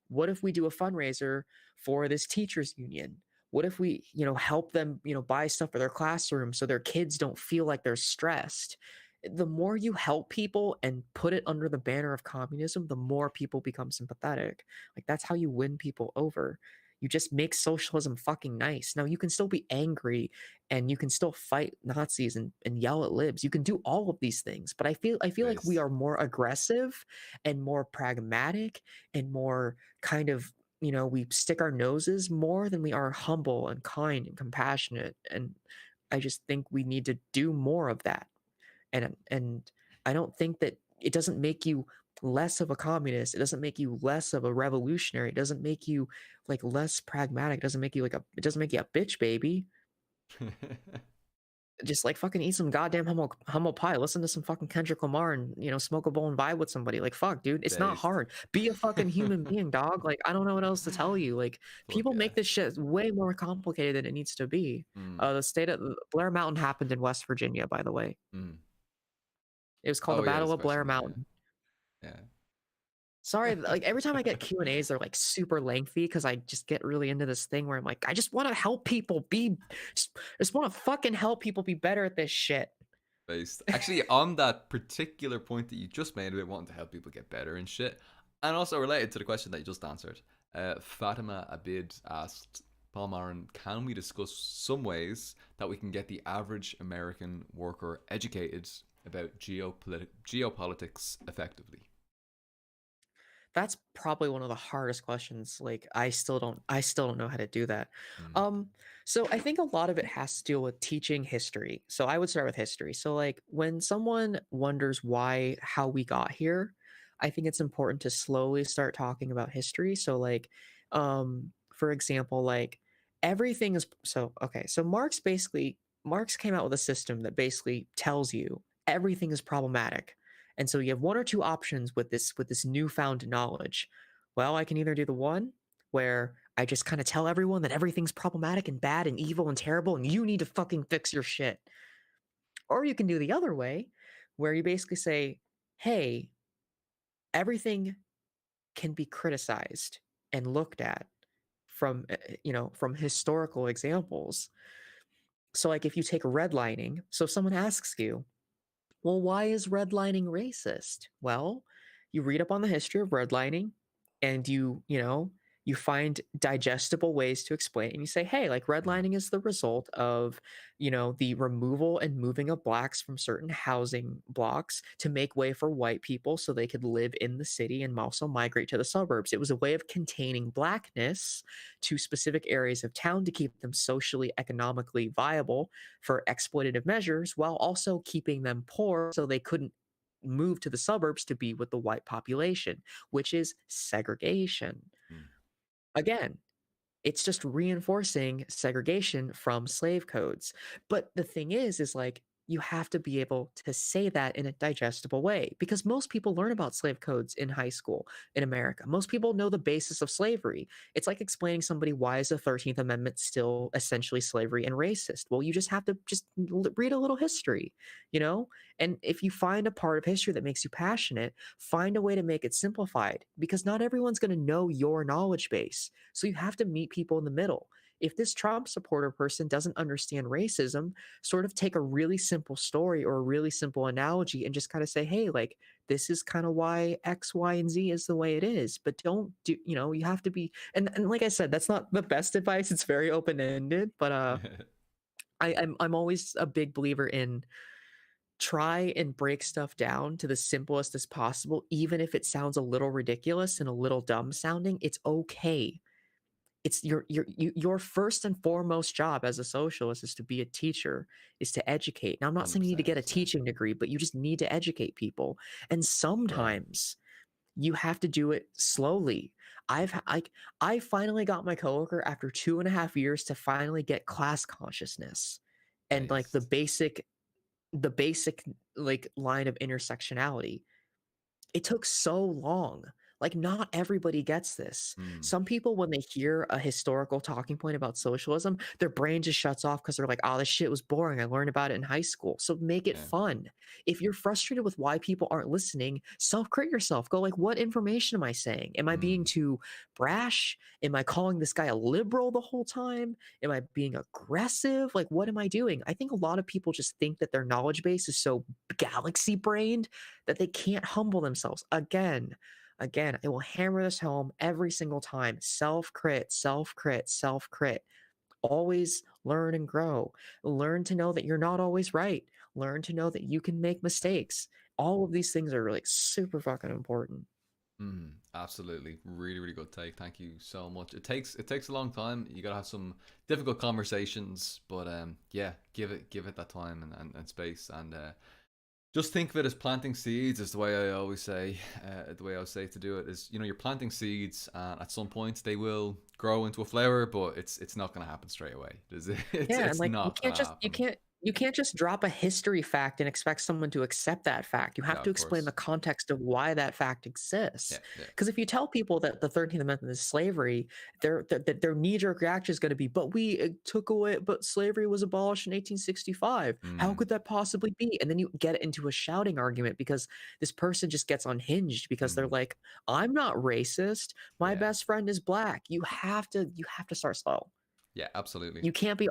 Speaker 2: what if we do a fundraiser for this teachers union? What if we, help them, buy stuff for their classroom so their kids don't feel like they're stressed?" The more you help people and put it under the banner of communism, the more people become sympathetic. Like that's how you win people over. You just make socialism fucking nice. Now you can still be angry and you can still fight Nazis and yell at libs. You can do all of these things, but I feel like we
Speaker 1: nice.
Speaker 2: are more aggressive and more pragmatic and more kind of, we stick our noses more than we are humble and kind and compassionate. And I just think we need to do more of that. And I don't think that it doesn't make you less of a communist. It doesn't make you less of a revolutionary. It doesn't make you like less pragmatic. It doesn't make you a bitch baby. Just like fucking eat some goddamn humble pie. Listen to some fucking Kendrick Lamar and smoke a bowl and vibe with somebody. Like fuck, dude, it's not
Speaker 1: Dazed.
Speaker 2: hard. Be a fucking human being, dog. Like I don't know what else to tell you. Like
Speaker 1: Fuck
Speaker 2: people
Speaker 1: yeah.
Speaker 2: make this shit way more complicated than it needs to be.
Speaker 1: Mm,
Speaker 2: The state of Blair Mountain happened in West Virginia, by the way.
Speaker 1: mm.
Speaker 2: It was called the
Speaker 1: Oh yeah,
Speaker 2: Battle
Speaker 1: this
Speaker 2: of Blair
Speaker 1: question. Yeah.
Speaker 2: Mountain.
Speaker 1: Yeah.
Speaker 2: Sorry, like every time I get Q&As, they're like super lengthy because I just get really into this thing where I'm like, I just want to help people be, just want to fucking help people be better at this shit.
Speaker 1: Based. Actually, on that particular point that you just made about wanting to help people get better and shit, and also related to the question that you just answered, Fatima Abid asked Paul Marin, can we discuss some ways that we can get the average American worker educated about geopolitics effectively?
Speaker 2: That's probably one of the hardest questions. Like I still don't know how to do that.
Speaker 1: Mm,
Speaker 2: Um so I think a lot of it has to deal with teaching history. So I would start with history. So like when someone wonders why how we got here, I think it's important to slowly start talking about history. So like for example, like everything is so okay. So Marx came out with a system that basically tells you everything is problematic, and so you have one or two options with this newfound knowledge. Well, I can either do the one where I just kind of tell everyone that everything's problematic and bad and evil and terrible and you need to fucking fix your shit. Or you can do the other way where you basically say, "Hey, everything can be criticized and looked at from from historical examples." So like if you take redlining, so someone asks you, well, why is redlining racist? Well, you read up on the history of redlining and you find digestible ways to explain it. And you say, hey, like
Speaker 1: mm,
Speaker 2: redlining is the result of, the removal and moving of blacks from certain housing blocks to make way for white people so they could live in the city and also migrate to the suburbs. It was a way of containing blackness to specific areas of town to keep them socially, economically viable for exploitative measures while also keeping them poor so they couldn't move to the suburbs to be with the white population, which is segregation.
Speaker 1: mm.
Speaker 2: Again, it's just reinforcing segregation from slave codes. But the thing is like you have to be able to say that in a digestible way because most people learn about slave codes in high school in America. Most people know the basis of slavery. It's like explaining somebody why is the 13th Amendment still essentially slavery and racist. Well, you just have to just read a little history, you know? And if you find a part of history that makes you passionate, find a way to make it simplified because not everyone's going to know your knowledge base. So you have to meet people in the middle. If this Trump supporter person doesn't understand racism, sort of take a really simple story or a really simple analogy and just kind of say, hey, like, this is kind of why X, Y, and Z is the way it is. But don't do, you have to be, and like I said, that's not the best advice. It's very open ended, but I'm always a big believer in try and break stuff down to the simplest as possible, even if it sounds a little ridiculous and a little dumb sounding. It's okay. It's your first and foremost job as a socialist is to be a teacher, is to educate. Now, I'm not saying you need to get
Speaker 1: 100%.
Speaker 2: a
Speaker 1: Yeah.
Speaker 2: teaching degree, but you just need to educate people. And
Speaker 1: Yeah.
Speaker 2: sometimes you have to do it slowly. I finally got my coworker after 2.5 years to finally get class consciousness and like the
Speaker 1: Based.
Speaker 2: basic like line of intersectionality. It took so long. Like, not everybody gets this.
Speaker 1: Mm,
Speaker 2: Some people, when they hear a historical talking point about socialism, their brain just shuts off because they're like, oh, this shit was boring. I learned about it in high school. So make it
Speaker 1: yeah.
Speaker 2: fun. If you're frustrated with why people aren't listening, self-crit yourself. Go like, what information am I saying? Am I being
Speaker 1: Mm,
Speaker 2: too brash? Am I calling this guy a liberal the whole time? Am I being aggressive? Like, what am I doing? I think a lot of people just think that their knowledge base is so galaxy brained that they can't humble themselves. Again, I will hammer this home every single time. Self crit, self crit, self crit. Always learn and grow. Learn to know that you're not always right. Learn to know that you can make mistakes. All of these things are like super fucking important.
Speaker 1: absolutely. Really, really good take. Thank you so much. It takes a long time. You gotta have some difficult conversations, but yeah, give it that time and space, and just think of it as planting seeds. Is the way I always say. The way I would say to do it is, you're planting seeds, and at some point they will grow into a flower, but it's not gonna happen straight away. It's
Speaker 2: Yeah, and
Speaker 1: it's
Speaker 2: like
Speaker 1: not gonna happen.
Speaker 2: you can't just drop a history fact and expect someone to accept that fact. You
Speaker 1: No,
Speaker 2: have to
Speaker 1: of
Speaker 2: explain the
Speaker 1: course.
Speaker 2: context of why that fact exists.
Speaker 1: Yeah, yeah.
Speaker 2: Because if you tell people that the 13th Amendment is slavery, their knee-jerk reaction is going to be, "But we took away, but slavery was abolished in 1865. How
Speaker 1: Mm,
Speaker 2: could that possibly be?" And then you get into a shouting argument because this person just gets unhinged because they're
Speaker 1: mm,
Speaker 2: like, "I'm not racist. My
Speaker 1: yeah,
Speaker 2: best friend is black." You have to start slow.
Speaker 1: yeah, absolutely.
Speaker 2: You can't be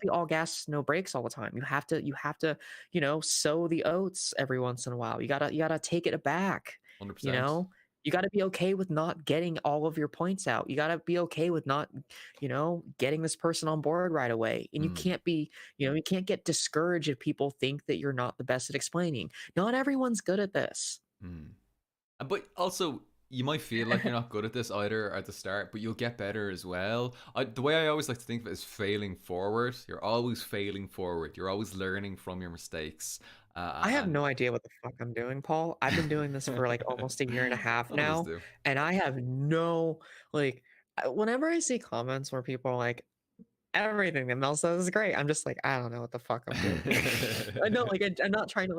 Speaker 2: all gas, no brakes all the time. You have to, sow the oats every once in a while. You gotta take it back, you
Speaker 1: 100%.
Speaker 2: know? You gotta be okay with not getting all of your points out. You gotta be okay with not, getting this person on board right away. And
Speaker 1: Mm,
Speaker 2: you can't get discouraged if people think that you're not the best at explaining. Not everyone's good at this.
Speaker 1: mm. But also, you might feel like you're not good at this either at the start, but you'll get better as well. The way I always like to think of it is failing forward. You're always failing forward. You're always learning from your mistakes.
Speaker 2: I have
Speaker 1: And
Speaker 2: no idea what the fuck I'm doing, Paul. I've been doing this for like almost a year and a half
Speaker 1: none of us
Speaker 2: now,
Speaker 1: do.
Speaker 2: and I have no like whenever I see comments where people are like everything that Mel says is great, I'm just like, I don't know what the fuck I'm doing. I know, like I'm not trying to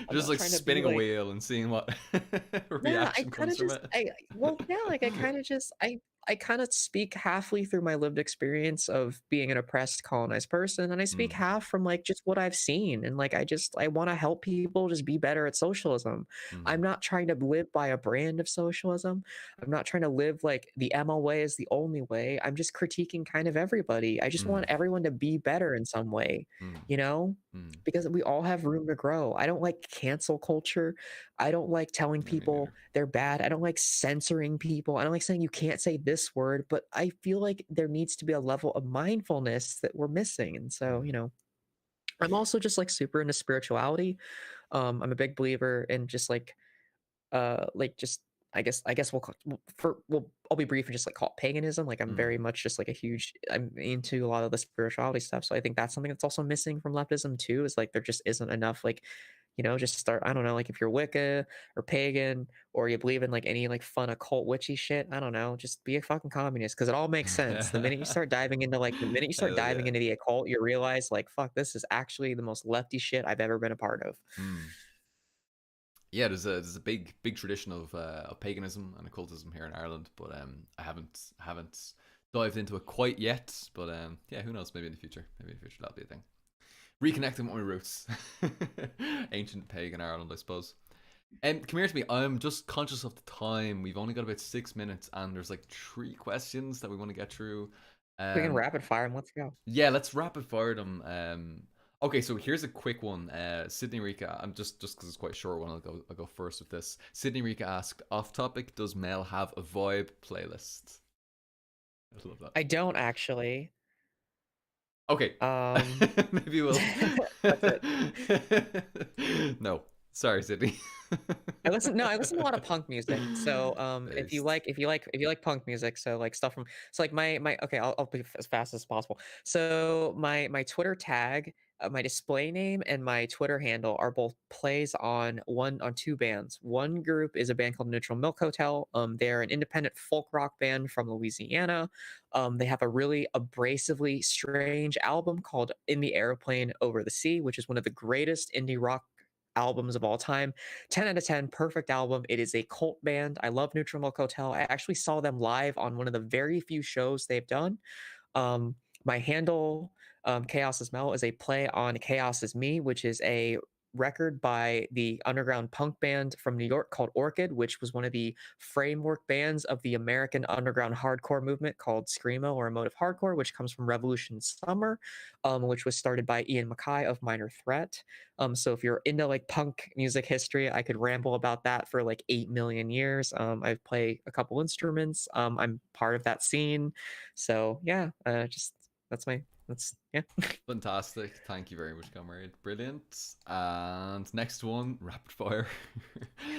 Speaker 2: I'm
Speaker 1: Just
Speaker 2: not
Speaker 1: like
Speaker 2: trying to be
Speaker 1: spinning a
Speaker 2: like
Speaker 1: wheel and seeing what
Speaker 2: yeah, I
Speaker 1: reaction
Speaker 2: kind
Speaker 1: comes
Speaker 2: of
Speaker 1: from
Speaker 2: just
Speaker 1: it.
Speaker 2: well, yeah, like I kind of just I kind of speak halfly through my lived experience of being an oppressed colonized person, and I speak
Speaker 1: Mm,
Speaker 2: half from like just what I've seen, and like I want to help people just be better at socialism.
Speaker 1: mm,
Speaker 2: I'm not trying to live by a brand of socialism. I'm not trying to live like the ML way is the only way. I'm just critiquing kind of everybody. I just want
Speaker 1: mm,
Speaker 2: everyone to be better in some way,
Speaker 1: mm,
Speaker 2: you know?
Speaker 1: mm.
Speaker 2: Because we all have room to grow. I don't like cancel culture. I don't like telling
Speaker 1: Yeah, me
Speaker 2: people
Speaker 1: neither.
Speaker 2: they're bad. I don't like censoring people. I don't like saying you can't say this word, but I feel like there needs to be a level of mindfulness that we're missing. And so,
Speaker 1: Mm.
Speaker 2: I'm also just like super into spirituality. I'm a big believer in just just I guess I'll be brief and just like call it paganism. Like I'm
Speaker 1: Mm.
Speaker 2: very much just like I'm into a lot of the spirituality stuff. So I think that's something that's also missing from leftism too, is like there just isn't enough like, just start, I don't know, like if you're Wicca or pagan or you believe in like any like fun occult witchy shit, I don't know, just be a fucking communist because it all makes sense. The minute you start
Speaker 1: Hell
Speaker 2: diving
Speaker 1: yeah.
Speaker 2: into the occult, you realize like fuck, this is actually the most lefty shit I've ever been a part of.
Speaker 1: Mm. Yeah, there's a big tradition of paganism and occultism here in Ireland, but I haven't dived into it quite yet. But yeah, who knows? Maybe in the future. Maybe in the future that'll be a thing. Reconnecting with my roots, ancient pagan Ireland, I suppose. And come here to me. I'm just conscious of the time. We've only got about 6 minutes, and there's like three questions that we want to get through.
Speaker 2: We can
Speaker 1: Um,
Speaker 2: rapid fire and let's go.
Speaker 1: yeah, let's rapid fire them. Okay, so here's a quick one. Sydney Rika, I'm just because it's quite a short one. I'll go first with this. Sydney Rika asked, off topic, does Mel have a vibe playlist? I love that.
Speaker 2: I don't actually.
Speaker 1: Okay,
Speaker 2: Um,
Speaker 1: maybe we'll.
Speaker 2: that's it.
Speaker 1: No, sorry, Sydney.
Speaker 2: I listen to a lot of punk music. So,
Speaker 1: Based.
Speaker 2: if you like punk music, so like stuff from, so like my okay, I'll be as fast as possible. So my Twitter tag, my display name, and my Twitter handle are both plays on two bands. One group is a band called Neutral Milk Hotel. They're an independent folk rock band from Louisiana. They have a really abrasively strange album called "In the Airplane Over the Sea," which is one of the greatest indie rock albums of all time. 10 out of 10, perfect album. It is a cult band. I love Neutral Milk Hotel. I actually saw them live on one of the very few shows they've done. My handle, Chaos is Mel, is a play on Chaos is Me, which is a record by the underground punk band from New York called Orchid, which was one of the framework bands of the American underground hardcore movement called Screamo or Emotive Hardcore, which comes from Revolution Summer, which was started by Ian Mackay of Minor Threat. So if you're into like punk music history, I could ramble about that for like 8 million years. I play a couple instruments. I'm part of that scene. So yeah, just that's yeah.
Speaker 1: Fantastic. Thank you very much, comrade. Brilliant. And next one, rapid fire.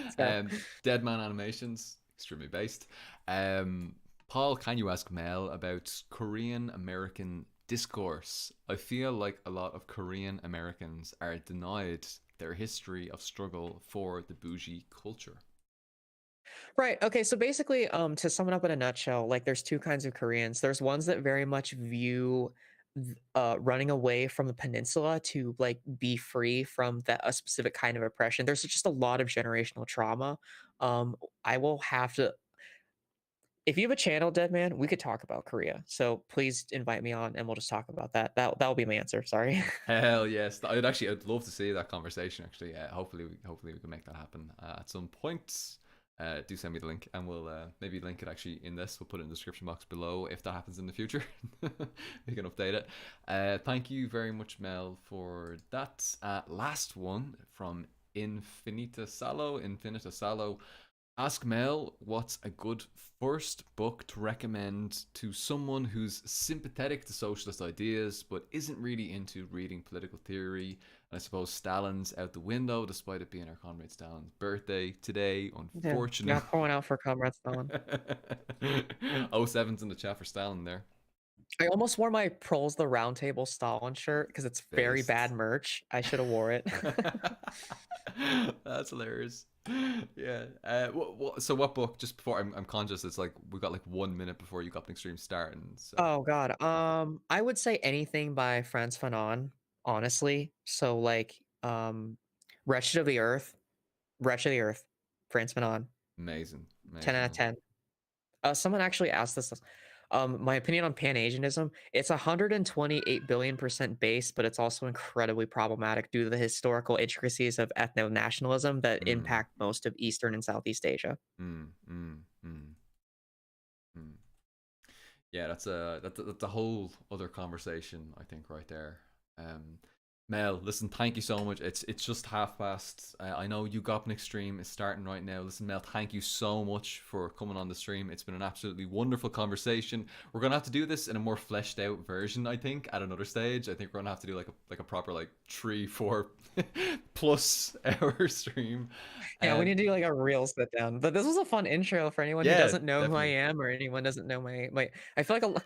Speaker 2: Let's go.
Speaker 1: Dead Man Animations, extremely based. Um, Paul, can you ask Mel about Korean American discourse? I feel like a lot of Korean Americans are denied their history of struggle for the bougie culture.
Speaker 2: Right. Okay. So basically, to sum it up in a nutshell, like there's two kinds of Koreans. There's ones that very much view running away from the peninsula to like be free from that a specific kind of oppression. There's just a lot of generational trauma. I will have to, if you have a channel, Dead Man, we could talk about Korea. So please invite me on and we'll just talk about that. That'll be my answer. Sorry.
Speaker 1: Hell yes, I'd love to see that conversation. Actually, hopefully we can make that happen at some point. Do send me the link, and we'll maybe link it actually in this. We'll put it in the description box below if that happens in the future. We can update it. Thank you very much, Mel, for that. Last one from Infinita Salo. Ask Mel what's a good first book to recommend to someone who's sympathetic to socialist ideas but isn't really into reading political theory. And I suppose Stalin's out the window despite it being our comrade Stalin's birthday today,
Speaker 2: Yeah,
Speaker 1: unfortunately.
Speaker 2: not pouring out for Comrade Stalin.
Speaker 1: Oh, seven's in the chat for Stalin there.
Speaker 2: I almost wore my Proles the Roundtable Stalin shirt because it's very bad
Speaker 1: Based.
Speaker 2: merch. I should have wore it.
Speaker 1: That's hilarious. Yeah. So what book? Just before I'm conscious, it's like we got like 1 minute before you got the stream starting. So
Speaker 2: Oh god. I would say anything by Frantz Fanon, honestly. So like Wretched of the Earth, Wretched of the Earth, Frantz Fanon,
Speaker 1: amazing,
Speaker 2: 10
Speaker 1: amazing,
Speaker 2: out of
Speaker 1: man.
Speaker 2: 10. Someone actually asked this. My opinion on Pan-Asianism, it's 128 billion% base, but it's also incredibly problematic due to the historical intricacies of ethno-nationalism that
Speaker 1: Mm,
Speaker 2: impact most of Eastern and Southeast Asia.
Speaker 1: mm, mm, mm, mm. Yeah, that's a whole other conversation, I think, right there. Um, Mel, listen, thank you so much. It's just half past. I know you Gopnik stream is starting right now. Listen, Mel, thank you so much for coming on the stream. It's been an absolutely wonderful conversation. We're gonna have to do this in a more fleshed out version, I think, at another stage. I think we're gonna have to do like a proper like 3, 4 plus hour stream.
Speaker 2: Yeah, we
Speaker 1: Um,
Speaker 2: need to do like a real sit down. But this was a fun intro for anyone who
Speaker 1: yeah,
Speaker 2: doesn't know who I
Speaker 1: definitely.
Speaker 2: am or anyone doesn't know my. I feel like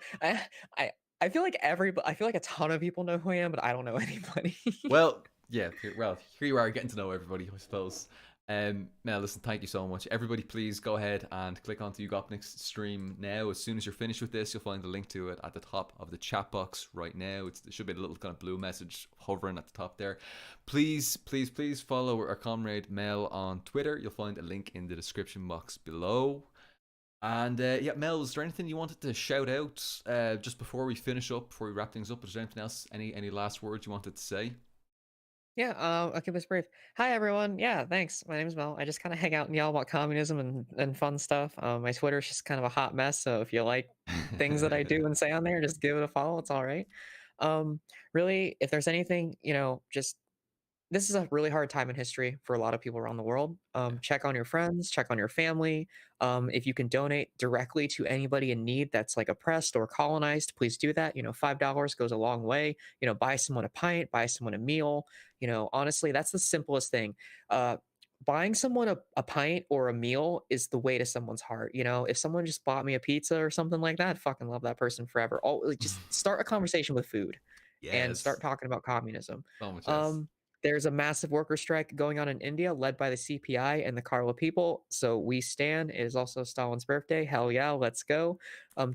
Speaker 2: I I feel like I feel like a ton of people know who I am, but I don't know anybody.
Speaker 1: Well, yeah. Here you are getting to know everybody, I suppose. Now, listen, thank you so much. Everybody, please go ahead and click onto Ugopnik's stream now. As soon as you're finished with this, you'll find the link to it at the top of the chat box right now. It should be a little kind of blue message hovering at the top there. Please, please, please follow our comrade Mel on Twitter. You'll find a link in the description box below. And yeah, Mel, is there anything you wanted to shout out just before we finish up, before we wrap things up? Is there anything else, any last words you wanted to say?
Speaker 2: Yeah, I'll keep this brief. Hi everyone. Yeah, thanks. My name is Mel. I just kind of hang out and yell about communism and fun stuff. My Twitter is just kind of a hot mess, so if you like things that I do and say on there, just give it a follow. It's all right. Um, really, if there's anything, just this is a really hard time in history for a lot of people around the world.
Speaker 1: Yeah.
Speaker 2: Check on your friends, check on your family. If you can donate directly to anybody in need that's like oppressed or colonized, please do that. $5 goes a long way. Buy someone a pint, buy someone a meal. Honestly, that's the simplest thing. Buying someone a pint or a meal is the way to someone's heart. If someone just bought me a pizza or something like that, I'd fucking love that person forever. Oh, like, just start a conversation with food and start
Speaker 1: Yes.
Speaker 2: talking about communism.
Speaker 1: So much yes.
Speaker 2: Um, there's a massive worker strike going on in India led by the CPI and the Karla people. So we stand. It is also Stalin's birthday. Hell yeah, let's go.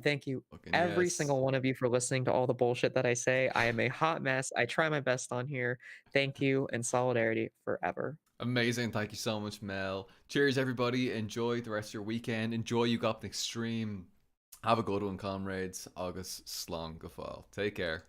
Speaker 2: Thank you,
Speaker 1: Fucking
Speaker 2: every
Speaker 1: yes.
Speaker 2: single one of you, for listening to all the bullshit that I say. I am a hot mess. I try my best on here. Thank you and solidarity forever.
Speaker 1: Amazing. Thank you so much, Mel. Cheers, everybody. Enjoy the rest of your weekend. Enjoy you got next stream. Have a good one, comrades. August Slong Gafal. Take care.